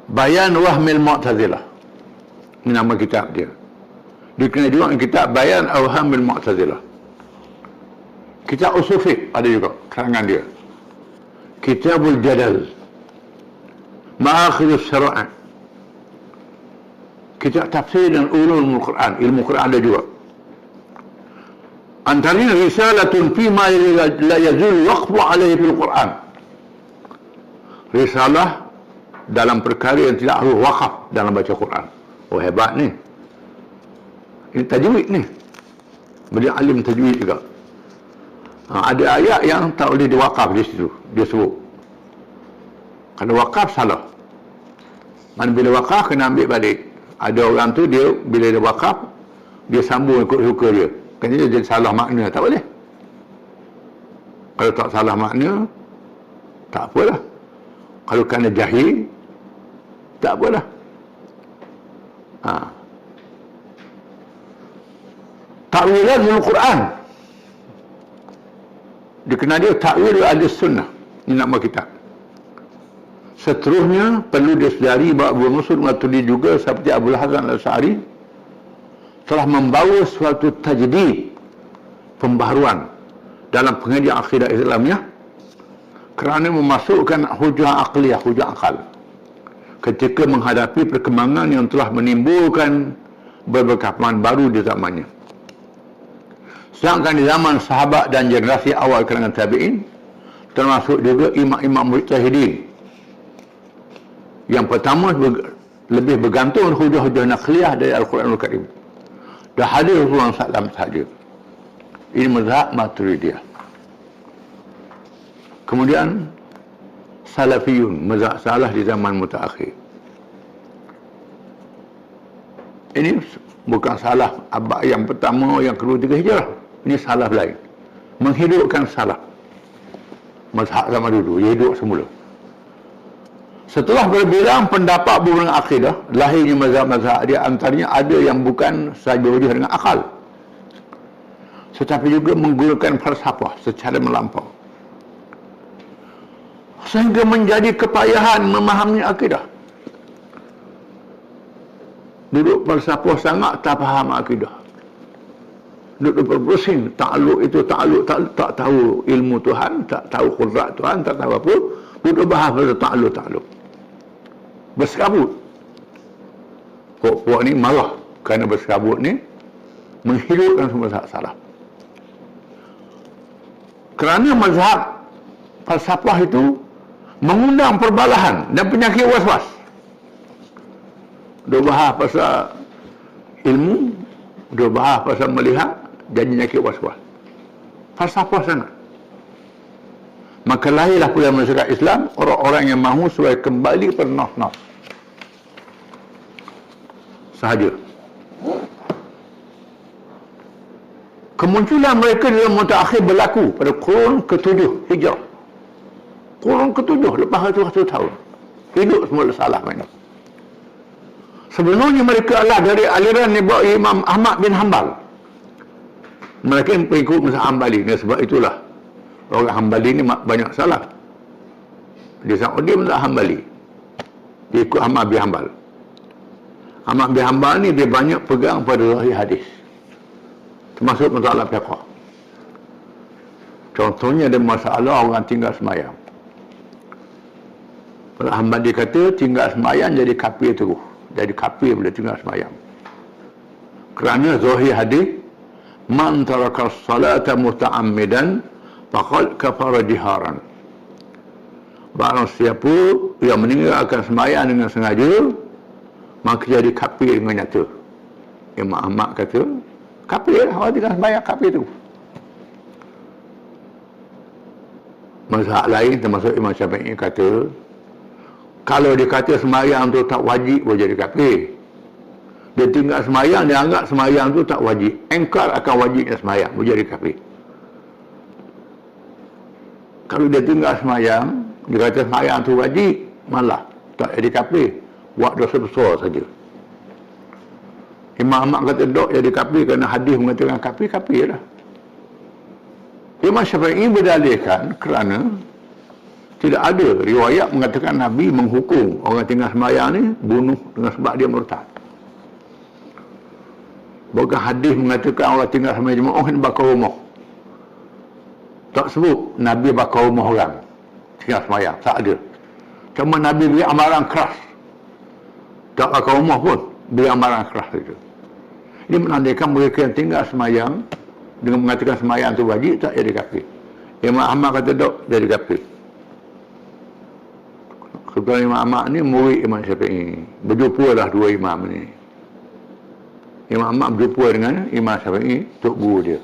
Bayan Wahmil Mu'tazilah, ini nama kitab dia. Dikenali juga dengan kitab Bayan Awhamil Mu'tazilah. Kitab Usul Fiqh ada juga karangan dia. Kitabul Jadal, Ma'akhidus Syara'at, kitab tafsir dan ulumul Quran, ilmu Quran ada juga. Antaranya risalatun fima la yazul waqfu alaihi fil Quran, risalah dalam perkara yang tidak harus wakaf dalam baca Quran. Oh, hebat ni. Ini tajwid ni. Beliau alim tajwid juga. Ada ayat yang tak boleh diwakaf di situ, dia sebut. Kalau wakaf salah. Mana bila wakaf kena ambil balik. Ada orang tu dia bila dia wakaf, dia sambung ikut suka dia. Kan dia jadi salah makna, tak boleh. Kalau tak salah makna, tak apalah. Kalau kerana jahil, tak apalah. Ta'wilan Al-Quran, dikenal dia Ta'wil Al-Sunnah, ini nama kitab. Seterusnya perlu disedari bahawa Abu Mansur Maturidi juga seperti Abul Hasan Al-Asy'ari telah membawa suatu tajdid, pembaharuan dalam pengajian akidah Islamiyah, kerana memasukkan hujah aqliyah, hujah akal, ketika menghadapi perkembangan yang telah menimbulkan berbagai baru di zamannya. Sedangkan di zaman sahabat dan generasi awal kalangan tabi'in, termasuk juga imam-imam mujtahidin, yang pertama lebih bergantung hujah-hujah naqliyah dari Al-Quranul Karim dan hadis Rasulullah SAW sahaja. Ini mazhab Maturidiyah. Kemudian Salafiyun, mazhab salah di zaman mutaakhir. ini bukan salah abad yang pertama, yang kedua, tiga hijrah. Ini salah lain. Menghidupkan salah. Mazhab zaman dulu, dia hidup semula. Setelah berbilang pendapat berhubungan akidah, lahirnya mazhab-mazhab dia, antaranya ada yang bukan sahaja berhubungan dengan akal, tetapi juga menggunakan falsafah secara melampau, sehingga menjadi kepayahan memahami akidah. Duduk falsafah sangat tak faham akidah. Duduk berpusing, takluk itu takluk, tak tahu ilmu Tuhan, tak tahu kudrat Tuhan, tak tahu apa. Duduk bahas pada takluk. Bersekabut. Puak ni marah kerana bersekabut ni menghidupkan semua mazhab salaf. Kerana mazhab falsafah itu mengundang perbalahan dan penyakit was-was. Dia bahas pasal ilmu, dia bahas pasal melihat, jadi penyakit was-was. Falsafah sangat. Maka lahirlah pula masyarakat Islam orang-orang yang mahu supaya kembali kepada nas-nas sahaja. Kemunculan mereka dalam mutaakhir berlaku pada kurun ke-7 Hijrah. Kurun ke-7 lepas 100 tahun. Hidup semula salah mana. Sebelumnya mereka adalah dari aliran Imam Ahmad bin Hanbal. Mereka yang pengikut mazhab Hanbali. Dan sebab itulah orang Hanbali ni banyak salah. Dia Saudi mazhab Hanbali. Dia ikut Ahmad bin Hanbal. Ahmad bin Hanbal ni dia banyak pegang pada zahir hadis. Termasuk masalah fiqh. Contohnya ada masalah orang tinggal semayang. Kalau Hanbali kata tinggal semayang jadi kafir terus. Jadi kafir bila tinggal semayang. Kerana zahir hadis, man taraka as-salata muta'ammidan faqad kafara jiharan. Barang siapa yang meninggalkan sembahyang dengan sengaja, maka jadi kafir dengan nyata. Imam Ahmad kata, kafir lah, orang tinggal sembahyang kafir tu. Mazhab lain termasuk Imam Syafi'i kata, kalau dia kata sembahyang tu tak wajib, boleh jadi kafir. Dia tinggal sembahyang, dia anggap sembahyang tu tak wajib, engkar akan wajibnya sembahyang, boleh jadi kafir. Kalau dia tinggal sembahyang, dia kata sembahyang tu wajib, malah tak jadi kafir, buat dosa besar saja. Imam Ahmad kata dok jadi kafir kerana hadis mengatakan kafir, kafir lah. Imam Syafi'i berdalilkan kerana tidak ada riwayat mengatakan Nabi menghukum orang tinggal sembahyang ni bunuh dengan sebab dia murtad. Bukan hadis mengatakan orang tinggal sembahyang jemaah kena bakar rumah. Tak sebut Nabi bakar rumah orang tinggal sembahyang, tak ada. Cuma Nabi beri amaran keras. Tak bakar rumah pun beri amaran keras itu. Ini menandakan mereka yang tinggal sembahyang dengan mengatakan sembahyang itu wajib tak jadi kafir. Imam Ahmad kata dok jadi kafir. Kebetulan Imam Ahmad ni murid Imam Syafi'i. Berjumpa lah dua imam ni. Imam Ahmad berjumpa dengan Imam Syafi'i, tok guru dia.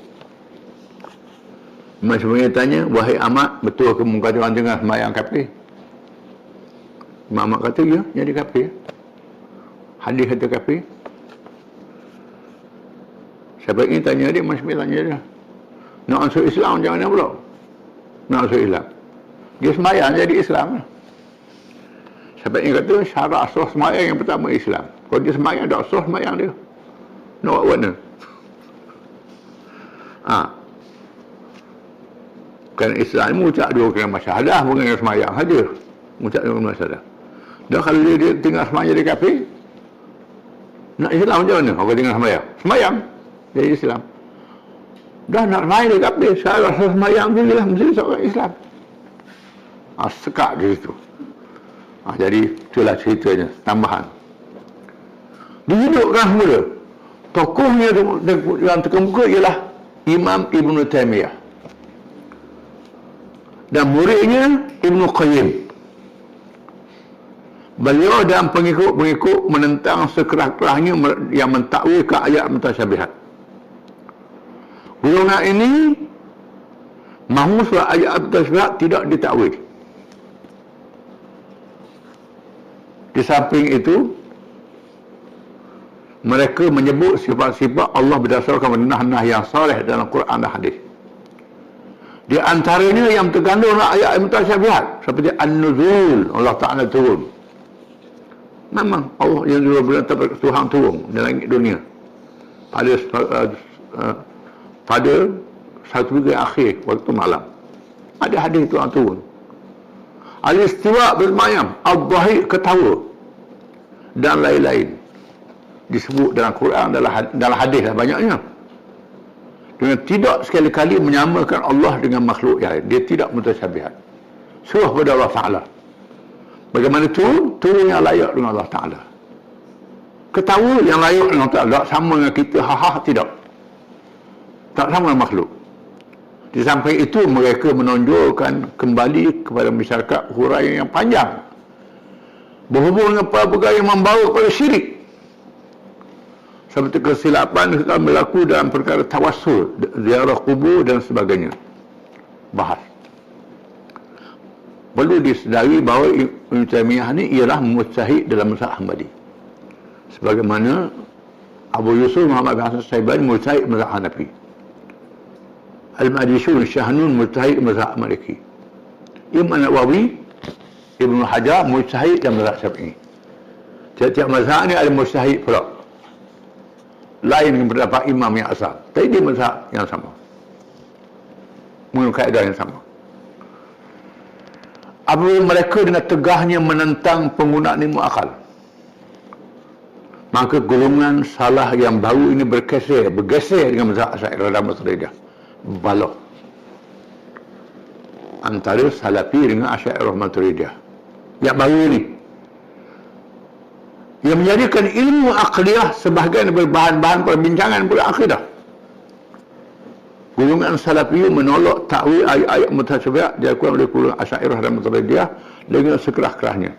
Imam Syafi'i tanya, wahai Ahmad, betul ke mengatakan orang tengah sembahyang kafir? Imam Ahmad kata, ya, jadi kafir. Hadis kata kafir. Syafi'i tanya dia, Imam Syafi'i tanya dia, nak masuk Islam macam mana pula? Nak masuk Islam. Dia sembahyang jadi Islam lah. Syafi'i kata, syarat sah sembahyang yang pertama Islam. Kalau dia sembahyang, tak sah sembahyang dia. Nak buat mana? Kerana Islam ni mengucap dua kalimah syahadah, bukan yang sembahyang saja. Mengucap dua kalimah syahadah. Dan kalau dia tinggal sembahyang jadi kafir, nak Islam macam mana? Orang tinggal sembahyang. Sembahyang jadi Islam. Dah nak sembahyang jadi kafir, syarat sah sembahyang tu je lah, mesti seorang Islam. Sekat di situ. Jadi itulah ceritanya, tambahan. Dihidupkan semula. Tokohnya yang terkemuka ialah Imam Ibn Taymiyah. Dan muridnya Ibn Qayyim. Beliau dan pengikut-pengikut menentang sekeras-kerasnya yang mentakwilkan ayat mutasyabihat. Golongan ini mahu surah ayat mutasyabihat tidak ditakwil. Di samping itu, Mereka menyebut sifat-sifat Allah berdasarkan nah yang saleh dalam Quran dan hadis. Di antaranya yang terkandung dalam ayat mutasyabihat seperti An-Nuzul, Allah Ta'ala turun. Memang Allah yang Tuhan turun di langit dunia pada satu minggu akhir waktu malam. Ada hadis Tuhan turun. Al-Istiwa bersemayam, Al-Dhahik ketawa, dan lain-lain disebut dalam Quran, dalam hadis lah banyaknya. Dengan tidak sekali-kali menyamakan Allah dengan makhluk yang lain. Dia tidak mutasyabihat. Surah pada Allah Ta'ala. Bagaimana turun yang layak dengan Allah Ta'ala. Ketawa yang layak dengan Allah Ta'ala. Sama dengan kita, tidak. Tak sama dengan makhluk. Di samping itu, mereka menonjolkan kembali kepada masyarakat huraian yang panjang. Berhubung dengan perkara yang membawa kepada syirik. Seperti kesilapan yang berlaku dalam perkara tawassul, ziarah kubur dan sebagainya. Bahas. Perlu disedari bahawa Ibn Taymiyah ini ialah mujtahid dalam mazhab Hanbali. Sebagaimana Abu Yusuf Muhammad bin Hasan Syaibani mujtahid mazhab Hanafi. Al-Majishun Syahnun mujtahid mazhab Maliki. Imam Nawawi Ibn Hajar mujtahid dalam mazhab Syafi'i. Tiap-tiap mazhab ni ada mujtahid pula. Lain dengan pendapat imam yang asal. Tapi dia mazhab yang sama. Menggunakan kaedah yang sama. Apabila mereka dengan tegahnya menentang penggunaan ilmu akal, maka golongan salah yang baru ini bergeser dengan mazhab Asy'ariyah dan Maturidiyah. Balok antara Salafi dengan Asy'ariyah Maturidiyah yang baru ini, yang menjadikan ilmu akliyah sebahagian berbahan-bahan perbincangan pula akidah. Golongan Salafi menolak takwil ayat-ayat mutasyabihat dilakukan oleh golongan Asy'ariyah dan Maturidiyah dengan sekerah-kerahnya.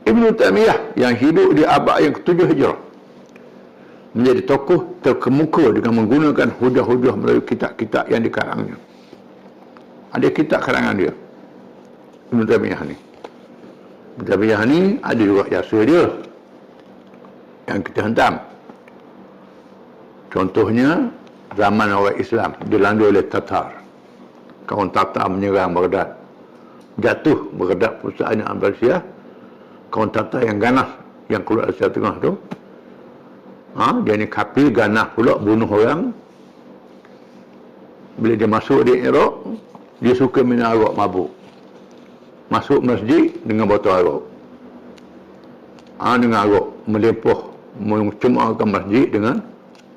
Ibn Taymiyah yang hidup di abad yang ke-7 Hijrah menjadi tokoh terkemuka dengan menggunakan hujah-hujah melalui kitab-kitab yang dikarangnya. Ada kitab karangan dia, Ibn Taymiyah ni. Ibn Taymiyah ni ada juga jasa dia yang kita hentam. Contohnya, zaman orang Islam dilanda oleh Tatar. Kaum Tatar menyerang Baghdad. Jatuh Baghdad pusatnya Abbasiyah. Kaum Tatar yang ganas yang keluar Asia Tengah tu, dia ni kafir, ganas pula, bunuh orang. Bila dia masuk di Iraq, dia suka minum arak, mabuk. Masuk masjid dengan botol arak. Dengan arak, melepuh, mencemarkan masjid dengan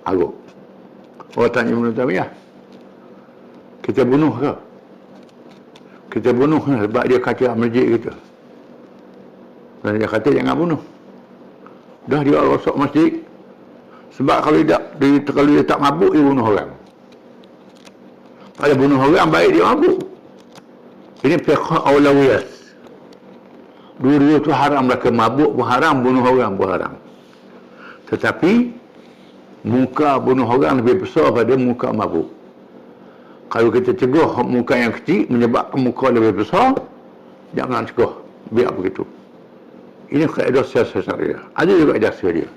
arak. Orang tanya Ibn Taymiyah, kita bunuh ke? Kita bunuh sebab dia kacau masjid kita. Dan dia kata jangan bunuh. Dah dia rosak masjid. Sebab kalau dia tak mabuk, dia bunuh orang. Kalau bunuh orang, baik dia mabuk. Ini fiqh aulawiyat. Dua-dua tu haram, mereka mabuk pun haram, bunuh orang pun haram. Tetapi muka bunuh orang lebih besar pada muka mabuk. Kalau kita cegah muka yang kecil menyebabkan muka lebih besar, jangan cegah, biar begitu. Ini kaedah siasat syariah. Ada juga jasa dia.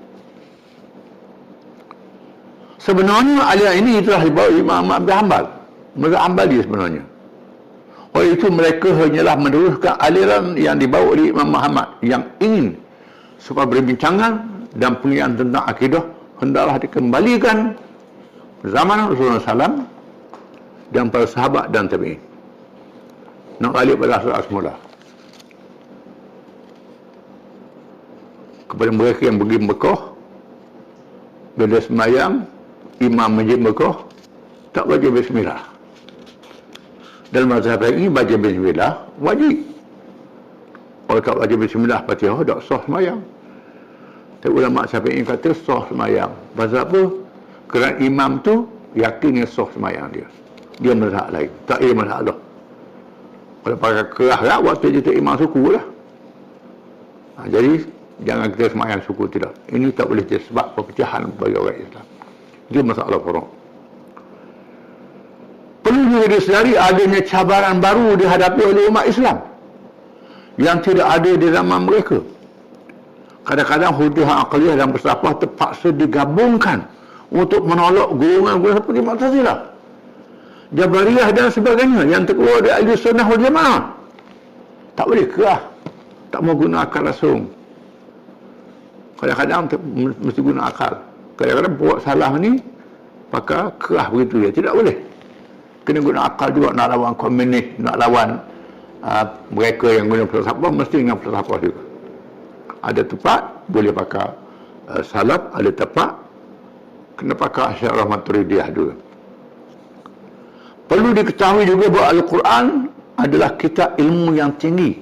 Sebenarnya aliran ini telah dibawa Imam Ahmad bin Hanbal. Mereka Hanbali sebenarnya. Oleh itu mereka hanyalah meneruskan aliran yang dibawa oleh Imam Muhammad yang ingin supaya berbincangan dan pengertian tentang akidah hendaklah dikembalikan zaman Rasulullah SAW dan para sahabat dan tabi'in. Nak balik pada asal semula. Kepada mereka yang pergi Mekah, bila semayang, imam masjid Mekah tak baca bismillah. Dalam mazhab ini baca bismillah wajib. Kalau tak baca bismillah Fatihah tak sah semayang. Tapi ulama Syafi'i kata sah semayang. Pasal apa? Kerana imam tu yakin sah semayang dia. Dia mazhab lain, tak ia mazhab Allah. Kalau pakai kerah lah, waktu itu imam suku lah. Jadi jangan kita semayang suku, tidak. Ini tak boleh jadi sebab perpecahan bagi orang Islam. Dia masalah korang. Perlu juga disedari adanya cabaran baru dihadapi oleh umat Islam yang tidak ada di zaman mereka. Kadang-kadang hujah aqliyah dan falsafah terpaksa digabungkan untuk menolak golongan-golongan seperti Mu'tazilah, Jabariyah dan sebagainya yang terkeluar dari Ahli Sunnah wal Jamaah. Tak boleh kerah, tak mau guna akal langsung. Kadang-kadang mesti guna akal. Kadang-kadang buat salah ni pakai kerah begitu ya, tidak boleh. Kena guna akal juga nak lawan komunis, nak lawan mereka yang guna falsafah, mesti dengan falsafah juga. Ada tempat boleh pakai salaf, ada tempat kena pakai Asy'ariyah Maturidiyah juga. Perlu diketahui juga bahawa Al-Quran adalah kitab ilmu yang tinggi,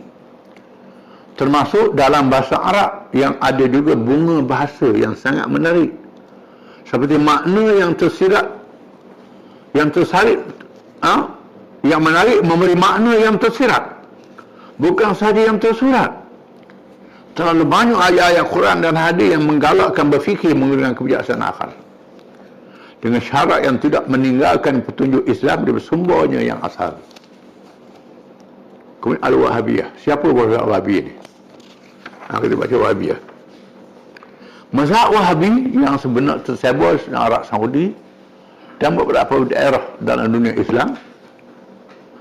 termasuk dalam bahasa Arab yang ada juga bunga bahasa yang sangat menarik, seperti makna yang tersirat, yang tersarit, yang menarik, memberi makna yang tersirat, bukan sahaja yang tersurat. Terlalu banyak ayat-ayat Quran dan hadis yang menggalakkan berfikir menggunakan kebijaksanaan akal, dengan syarat yang tidak meninggalkan petunjuk Islam dari sumbernya yang asal. Kemudian Al-Wahabiyah. Siapa mazhab Wahabi ni? Kita baca Wahabiyah. Mazhab Wahabi yang sebenar tersebar di Arab Saudi dan beberapa daerah dalam dunia Islam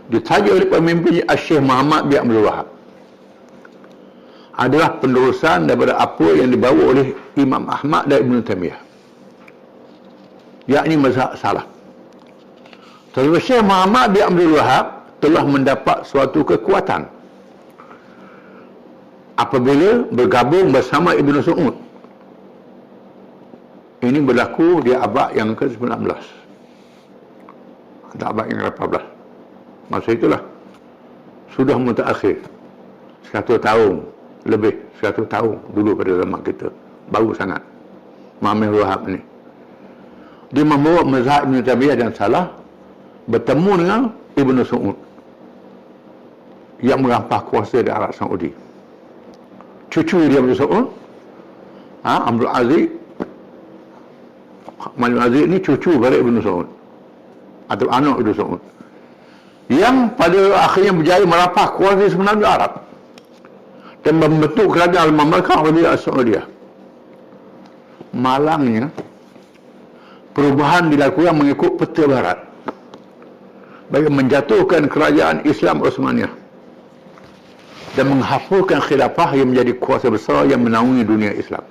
ditaja oleh pemimpin Syekh Muhammad bin Abdul Wahab, adalah penerusan daripada apa yang dibawa oleh Imam Ahmad dan Ibn Taymiyah, yakni mazhab salaf. Tetapi Syekh Muhammad bin Abdul Wahab telah mendapat suatu kekuatan apabila bergabung bersama Ibn Saud. Ini berlaku di abad yang ke-19 atau abad yang ke-18. Masa itulah sudah mutaakhir, 100 tahun lebih, 100 tahun dulu pada zaman kita, baru sangat Muhammad Wahab ni. Dia membawa mazhab Ibn Taymiyah dan Salah bertemu dengan Ibn Saud yang merampas kuasa di Arab Saudi. Cucu dia Abdul Saud, Abdul Aziz ni cucu pada Ibn Saud atau anak Ibn Saud, yang pada akhirnya berjaya merampas kuasa sebenarnya Arab dan membentuk kerajaan Al-Mamlakah Arabiyah Saudiyah. Malangnya perubahan dilakukan mengikut peta barat bagi menjatuhkan kerajaan Islam Osmaniyah dan menghapuskan khilafah yang menjadi kuasa besar yang menaungi dunia Islam.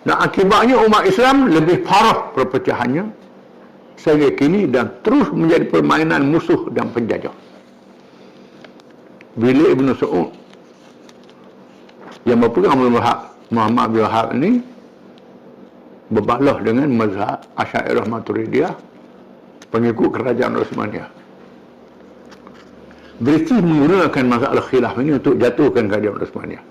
Dan akibatnya umat Islam lebih parah perpecahannya sehingga kini dan terus menjadi permainan musuh dan penjajah. Bila Ibn Saud yang berpegang Muhammad bin Wahab ini berbalah dengan mazhab Asy'ariyah Maturidiyah, pengikut kerajaan Osmaniyah, British menggunakan masalah khilaf ini untuk jatuhkan kerajaan Osmaniyah.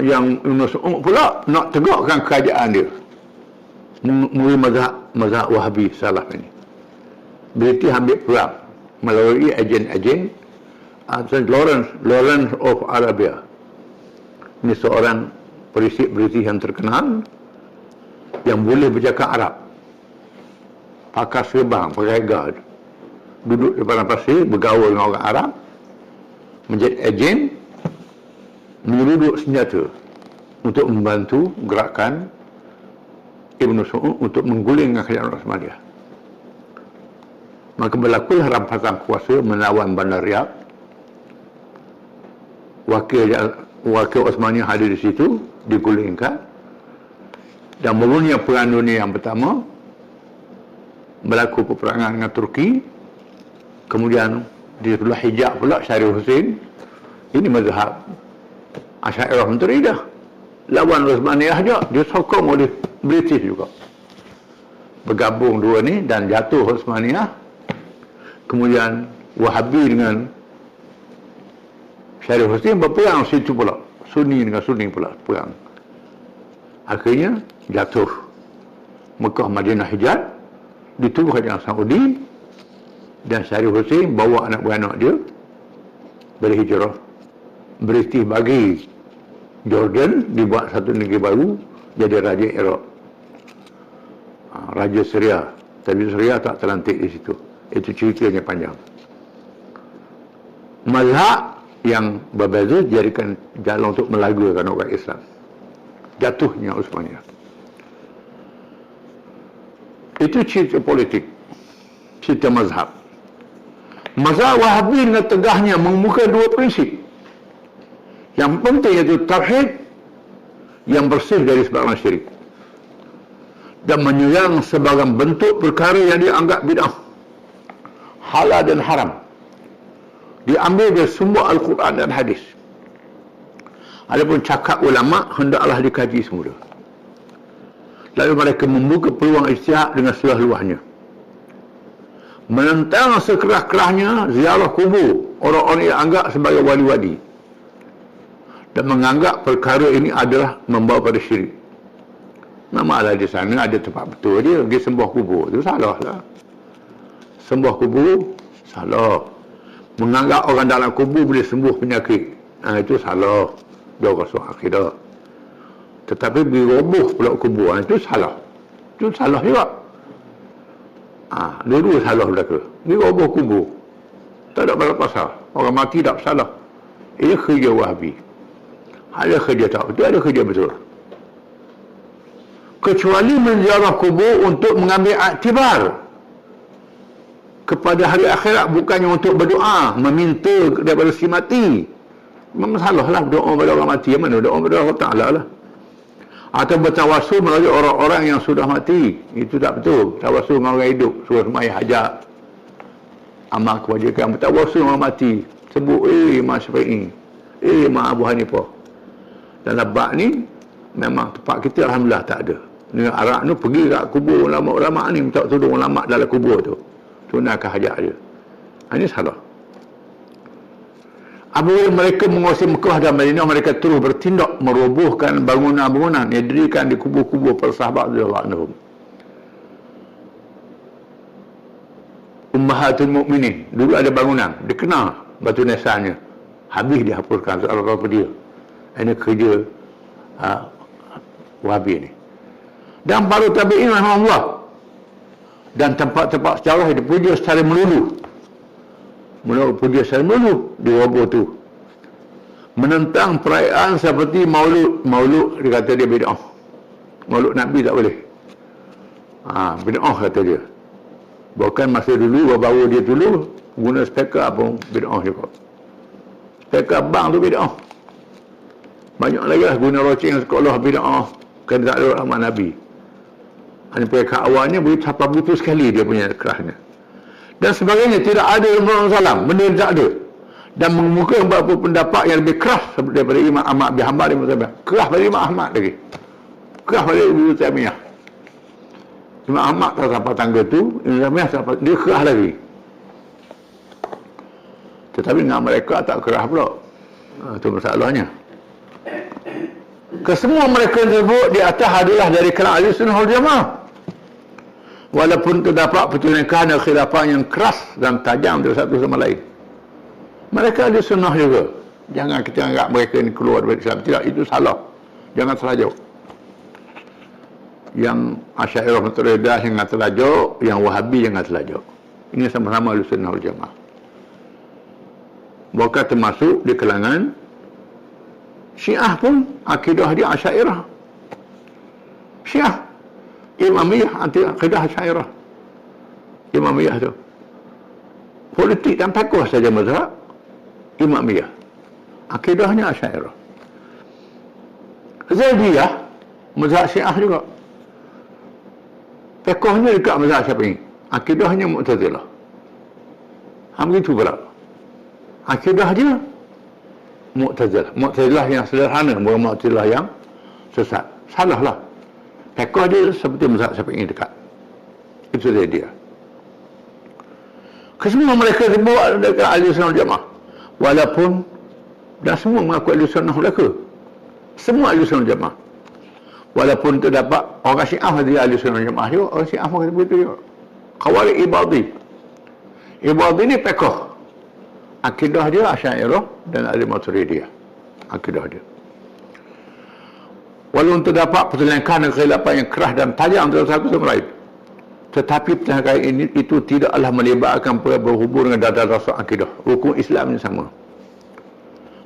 Yang Ibn Saud pula nak tegakkan kerajaan dia melalui mazhab Wahabi Salaf ini. British ambil perang melalui agen-agen Lawrence of Arabia. Ini seorang perisik British yang terkenal yang boleh bercakap Arab, pakai serban, pakai guard, duduk di padang pasir, bergaul dengan orang Arab, menjadi agen, menyeruduk senjata untuk membantu gerakan Ibn Saud untuk menggulingkan kerajaan Osmaniyah. Maka berlakulah rampasan kuasa melawan Bandar Riyadh. Wakil Osmaniyah ada di situ, digulingkan, dan mula Perang Dunia yang pertama berlaku peperangan dengan Turki. Kemudian di Sulh Hijab pula Syarif Hussein, ini mazhab Asy'ariyah Maturidiyah, lawan Osmaniyah juga, disokong oleh British juga. Bergabung dua ni dan jatuh Osmaniyah. Kemudian Wahabi dengan Syarif Hussein berperang situ pula, Sunni dengan Sunni pula perang. Akhirnya jatuh Mekah, Madinah, Hijaz, ditubuh kerajaan Saudi, dan Syarif Hussein bawa anak beranak dia berhijrah. British bagi Jordan, dibuat satu negeri baru, jadi Raja Iraq, Raja Syria. Tapi Syria tak terlantik di situ. Itu ceritanya panjang. mazhab yang berbeza jadikan jalan untuk melagakan orang Islam. Jatuhnya Uthmaniyah. Itu cerita politik, cerita mazhab. Mazhab Wahabi dengan tegahnya mengemukakan dua prinsip. Yang penting iaitu tauhid yang bersih dari sebarang syirik, dan menyerang sebagai bentuk perkara yang dianggap bid'ah, halal dan haram, diambil dari sumber Al-Quran dan hadis. Adapun cakap ulama hendaklah dikaji semula. Lalu mereka membuka peluang ijtihad dengan seluas-luasnya, menentang sekeras-kerasnya ziarah kubur orang-orang yang anggap sebagai wali-wali, dan menganggap perkara ini adalah membawa pada syirik. Namalah di sana ada tempat betul dia pergi sembah kubur, itu salah lah. Sembah kubur salah. Menganggap orang dalam kubur boleh sembuh penyakit, itu salah. Dia rasuah akidah. Tetapi diroboh pula kubur, itu salah. Itu salah juga. Dua-dua salah belaka. Diroboh kubur, tak ada berapa pasal. Orang mati tak salah. Ini kerja Wahabi. Ada kerja tak betul, ada kerja betul. Kecuali menziarah kubur untuk mengambil iktibar kepada hari akhirat, bukannya untuk berdoa, meminta daripada si mati. Memang salah lah doa pada orang mati. Mana doa pada Allah Ta'ala lah. Atau bertawasul melalui orang-orang yang sudah mati. Itu tak betul. Tawasul dengan orang hidup, suruh semayah hajat, amal kewajiban. Bertawasul dengan orang mati, sebut Imam Syafi'i, Imam Abu Hanifah. Dan labak ni memang tempat kita alhamdulillah tak ada. Dengan Arab ni pergi kat kubur ulama-ulama ni, minta tolong ulama dalam kubur tu, tunaikan hajat dia. Ini salah. Apabila mereka menguasai Mekah dan Madinah, mereka terus bertindak merobohkan bangunan-bangunan yang didirikan di kubur-kubur para sahabat radhiyallahu anhum. Ummahatul Mukminin dulu ada bangunan, dikenal batu nisannya, habis dihapuskan apa dia. Ini kerja Wahabi ni. Dan baru tabi'in rahimahullah, dan tempat-tempat sejarah dipuja secara melulu. Puja secara melulu di Wabur tu. Menentang perayaan seperti maulud. Maulud dia kata dia bid'ah. Maulud Nabi tak boleh. Bid'ah kata dia. Bahkan masa dulu baru dia dulu guna speaker pun bid'ah juga. Speaker bang tu bid'ah. Banyak lagi lah guna roceng sekolah bid'ah. Kerana tak ada rahmat Nabi. Hanya perkara awalnya boleh sampai butuh sekali dia punya kerasnya. Dan sebagainya, tidak ada Rasulullah SAW, benda tak ada. Dan mengemukakan beberapa pendapat yang lebih keras daripada Imam Ahmad bin Hanbal dan Ibnu Taimiyah. Keras pada Imam Ahmad lagi. Keras pada Ibnu Taimiyah. Imam Ahmad tak sampai tangga tu, Ibnu Taimiyah sampai, dia keras lagi. Tetapi dengan mereka tak keras pula. Itu masalahnya. Kesemua mereka tersebut di atas adalah dari kalangan Ahlussunnah wal Jamaah. Walaupun terdapat pertelingkahan dan khilafah yang keras dan tajam dari satu sama lain. Mereka ada sunnah juga. Jangan kita anggap mereka ini keluar dari Islam. Tidak, itu salah. Jangan terlajuk. Yang Asy'ariyah Maturidah jangan terlajuk, yang Wahabi jangan terlajuk. Ini sama-sama Ahlussunnah wal Jamaah. Bahkan termasuk di kalangan Syiah pun akidah dia Asy'ariyah. Syiah Imamiyah, anti akidah Asy'ariyah. Imamiyah tu politik dan fiqh saja mazhab Imamiyah. Akidahnya Asy'ariyah. Zaidiyah mazhab Syiah juga. Fiqhnya dekat mazhab Syafi'i. Akidahnya Mu'tazilah. Begitu pula. Akidah dia Mu'tazilah. Mu'tazilah yang sederhana, bukan Mu'tazilah yang sesat. Salahlah. Fiqh dia seperti mazhab Syafi'i dekat. Itu dia. Kesemua mereka dibawa dekat Ahlussunnah wal Jamaah. Walaupun dan semua mengaku Ahlussunnah mereka. Semua Ahlussunnah wal Jamaah. Walaupun terdapat orang Syiah di Ahlussunnah wal Jamaah juga, orang Syiah mereka begitu juga. Khawarij Ibadhi. Ibadhi ni fiqh. Akidah dia Asy'ariyah dan Al-Maturidiyah. Akidah dia. Walaupun terdapat perselingkuhan dan khilafah yang keras dan tajam antara satu sama lain. Tetapi perkara ini itu tidaklah melibatkan berhubung dengan dasar akidah. Rukun Islam ini sama.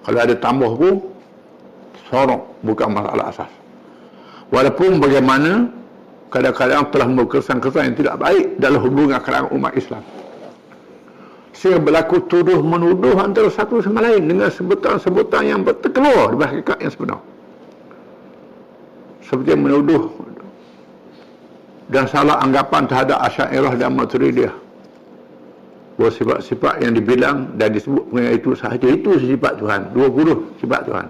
Kalau ada tambah pun, sorok, bukan masalah asas. Walaupun bagaimana, kadang-kadang telah berkesan-kesan yang tidak baik dalam hubungan kalangan umat Islam. Sehingga berlaku tuduh menuduh antara satu sama lain dengan sebutan-sebutan yang terkeluar di hakikat yang sebenar. Seperti menuduh dan salah anggapan terhadap Asy'ariyah dan Maturidiyah. Bahawa sifat-sifat yang dibilang dan disebut dengan itu sahaja, itu sifat Tuhan. 20 sifat Tuhan.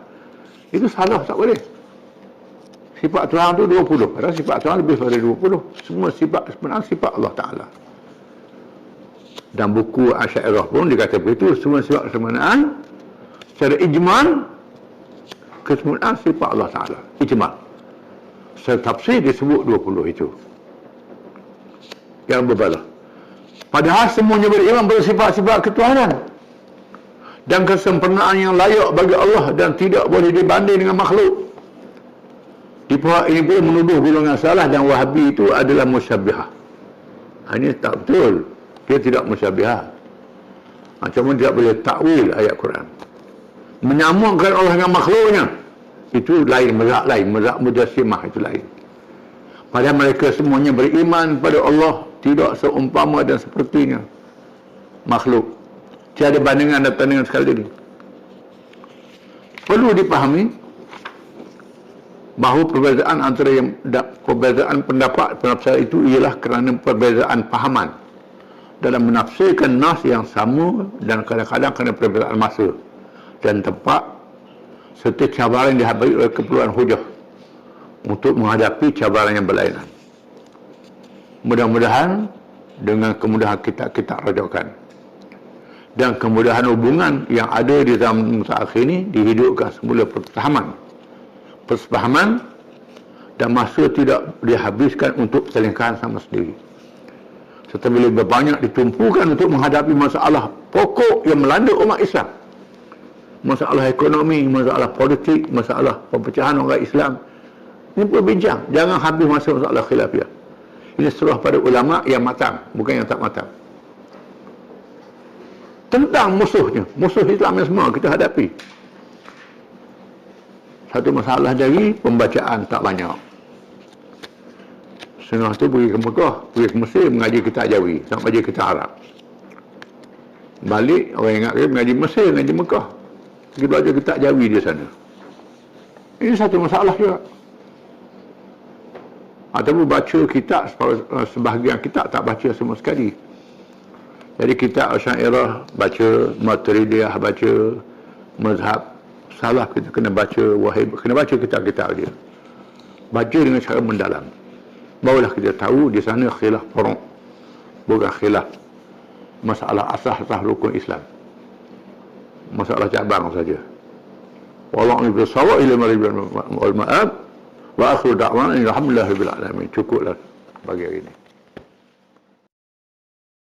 Itu salah, tak boleh. Sifat Tuhan itu 20. Padahal sifat Tuhan lebih daripada 20. Semua sifat sebenarnya sifat Allah Ta'ala. Dan buku Asy'ariyah pun dikata begitu. Semua sifat sebenarnya secara ijmal kesempurnaan sifat Allah Ta'ala. Ijmal. Secara tafsir disebut 20 itu. Yang berbalah. Padahal semuanya beriman pada sifat-sifat ketuhanan dan kesempurnaan yang layak bagi Allah dan tidak boleh dibanding dengan makhluk. Di pihak ini pun menuduh golongan salah dan Wahabi itu adalah musyabbihah. Ini tak betul. Dia tidak musyabbihah. Macam mana tidak boleh takwil ayat Quran. Menyamakan Allah dengan makhluknya, itu lain, mazhab lain, mazhab Mujassimah itu lain. Padahal mereka semuanya beriman pada Allah, tidak seumpama dan sepertinya makhluk. Tiada bandingan dan tandingan sekali ini. Perlu dipahami bahawa perbezaan antara perbezaan pendapat penafsiran itu ialah kerana perbezaan pahaman dalam menafsirkan nas yang sama dan kadang-kadang kerana perbezaan masa dan tempat serta cabaran yang dihadapi oleh keperluan hujah untuk menghadapi cabaran yang berlainan. Mudah-mudahan dengan kemudahan kita rajakan dan kemudahan hubungan yang ada di zaman mutakhir ini dihidupkan semula persepahaman dan masa tidak dihabiskan untuk perselingkahan sama sendiri. Serta bila berbanyak ditumpukan untuk menghadapi masalah pokok yang melanda umat Islam. Masalah ekonomi, masalah politik, masalah perpecahan orang Islam. Ini berbincang. Jangan habis masa masalah khilafiyah. Ini serah pada ulama yang matang, bukan yang tak matang. Tentang musuhnya, musuh Islam yang semua kita hadapi. Satu masalah dari pembacaan tak banyak. Setengah tu pergi ke Mekah, pergi ke Mesir mengaji kitab Jawi, tak mengaji kitab Arab. Balik, orang ingat dia mengaji Mesir, mengaji Mekah. Pergi belajar kitab Jawi di sana. Ini satu masalah juga. Ataupun baca kitab, sebahagian kitab tak baca semua sekali. Jadi kitab Asy'ariyah baca, Maturidiyah baca, mazhab salah kita kena baca, Wahib kena baca kitab-kitab dia. Baca dengan cara mendalam. Barulah kita tahu di sana khilaf furu', bukan khilaf masalah asas-asas rukun Islam. Masalah cabang saja. Wallahu bisawab ila maribul ma'ab. Wa akhiru da'wana alhamdulillahirabbil alamin. Cukuplah bagi hari ini.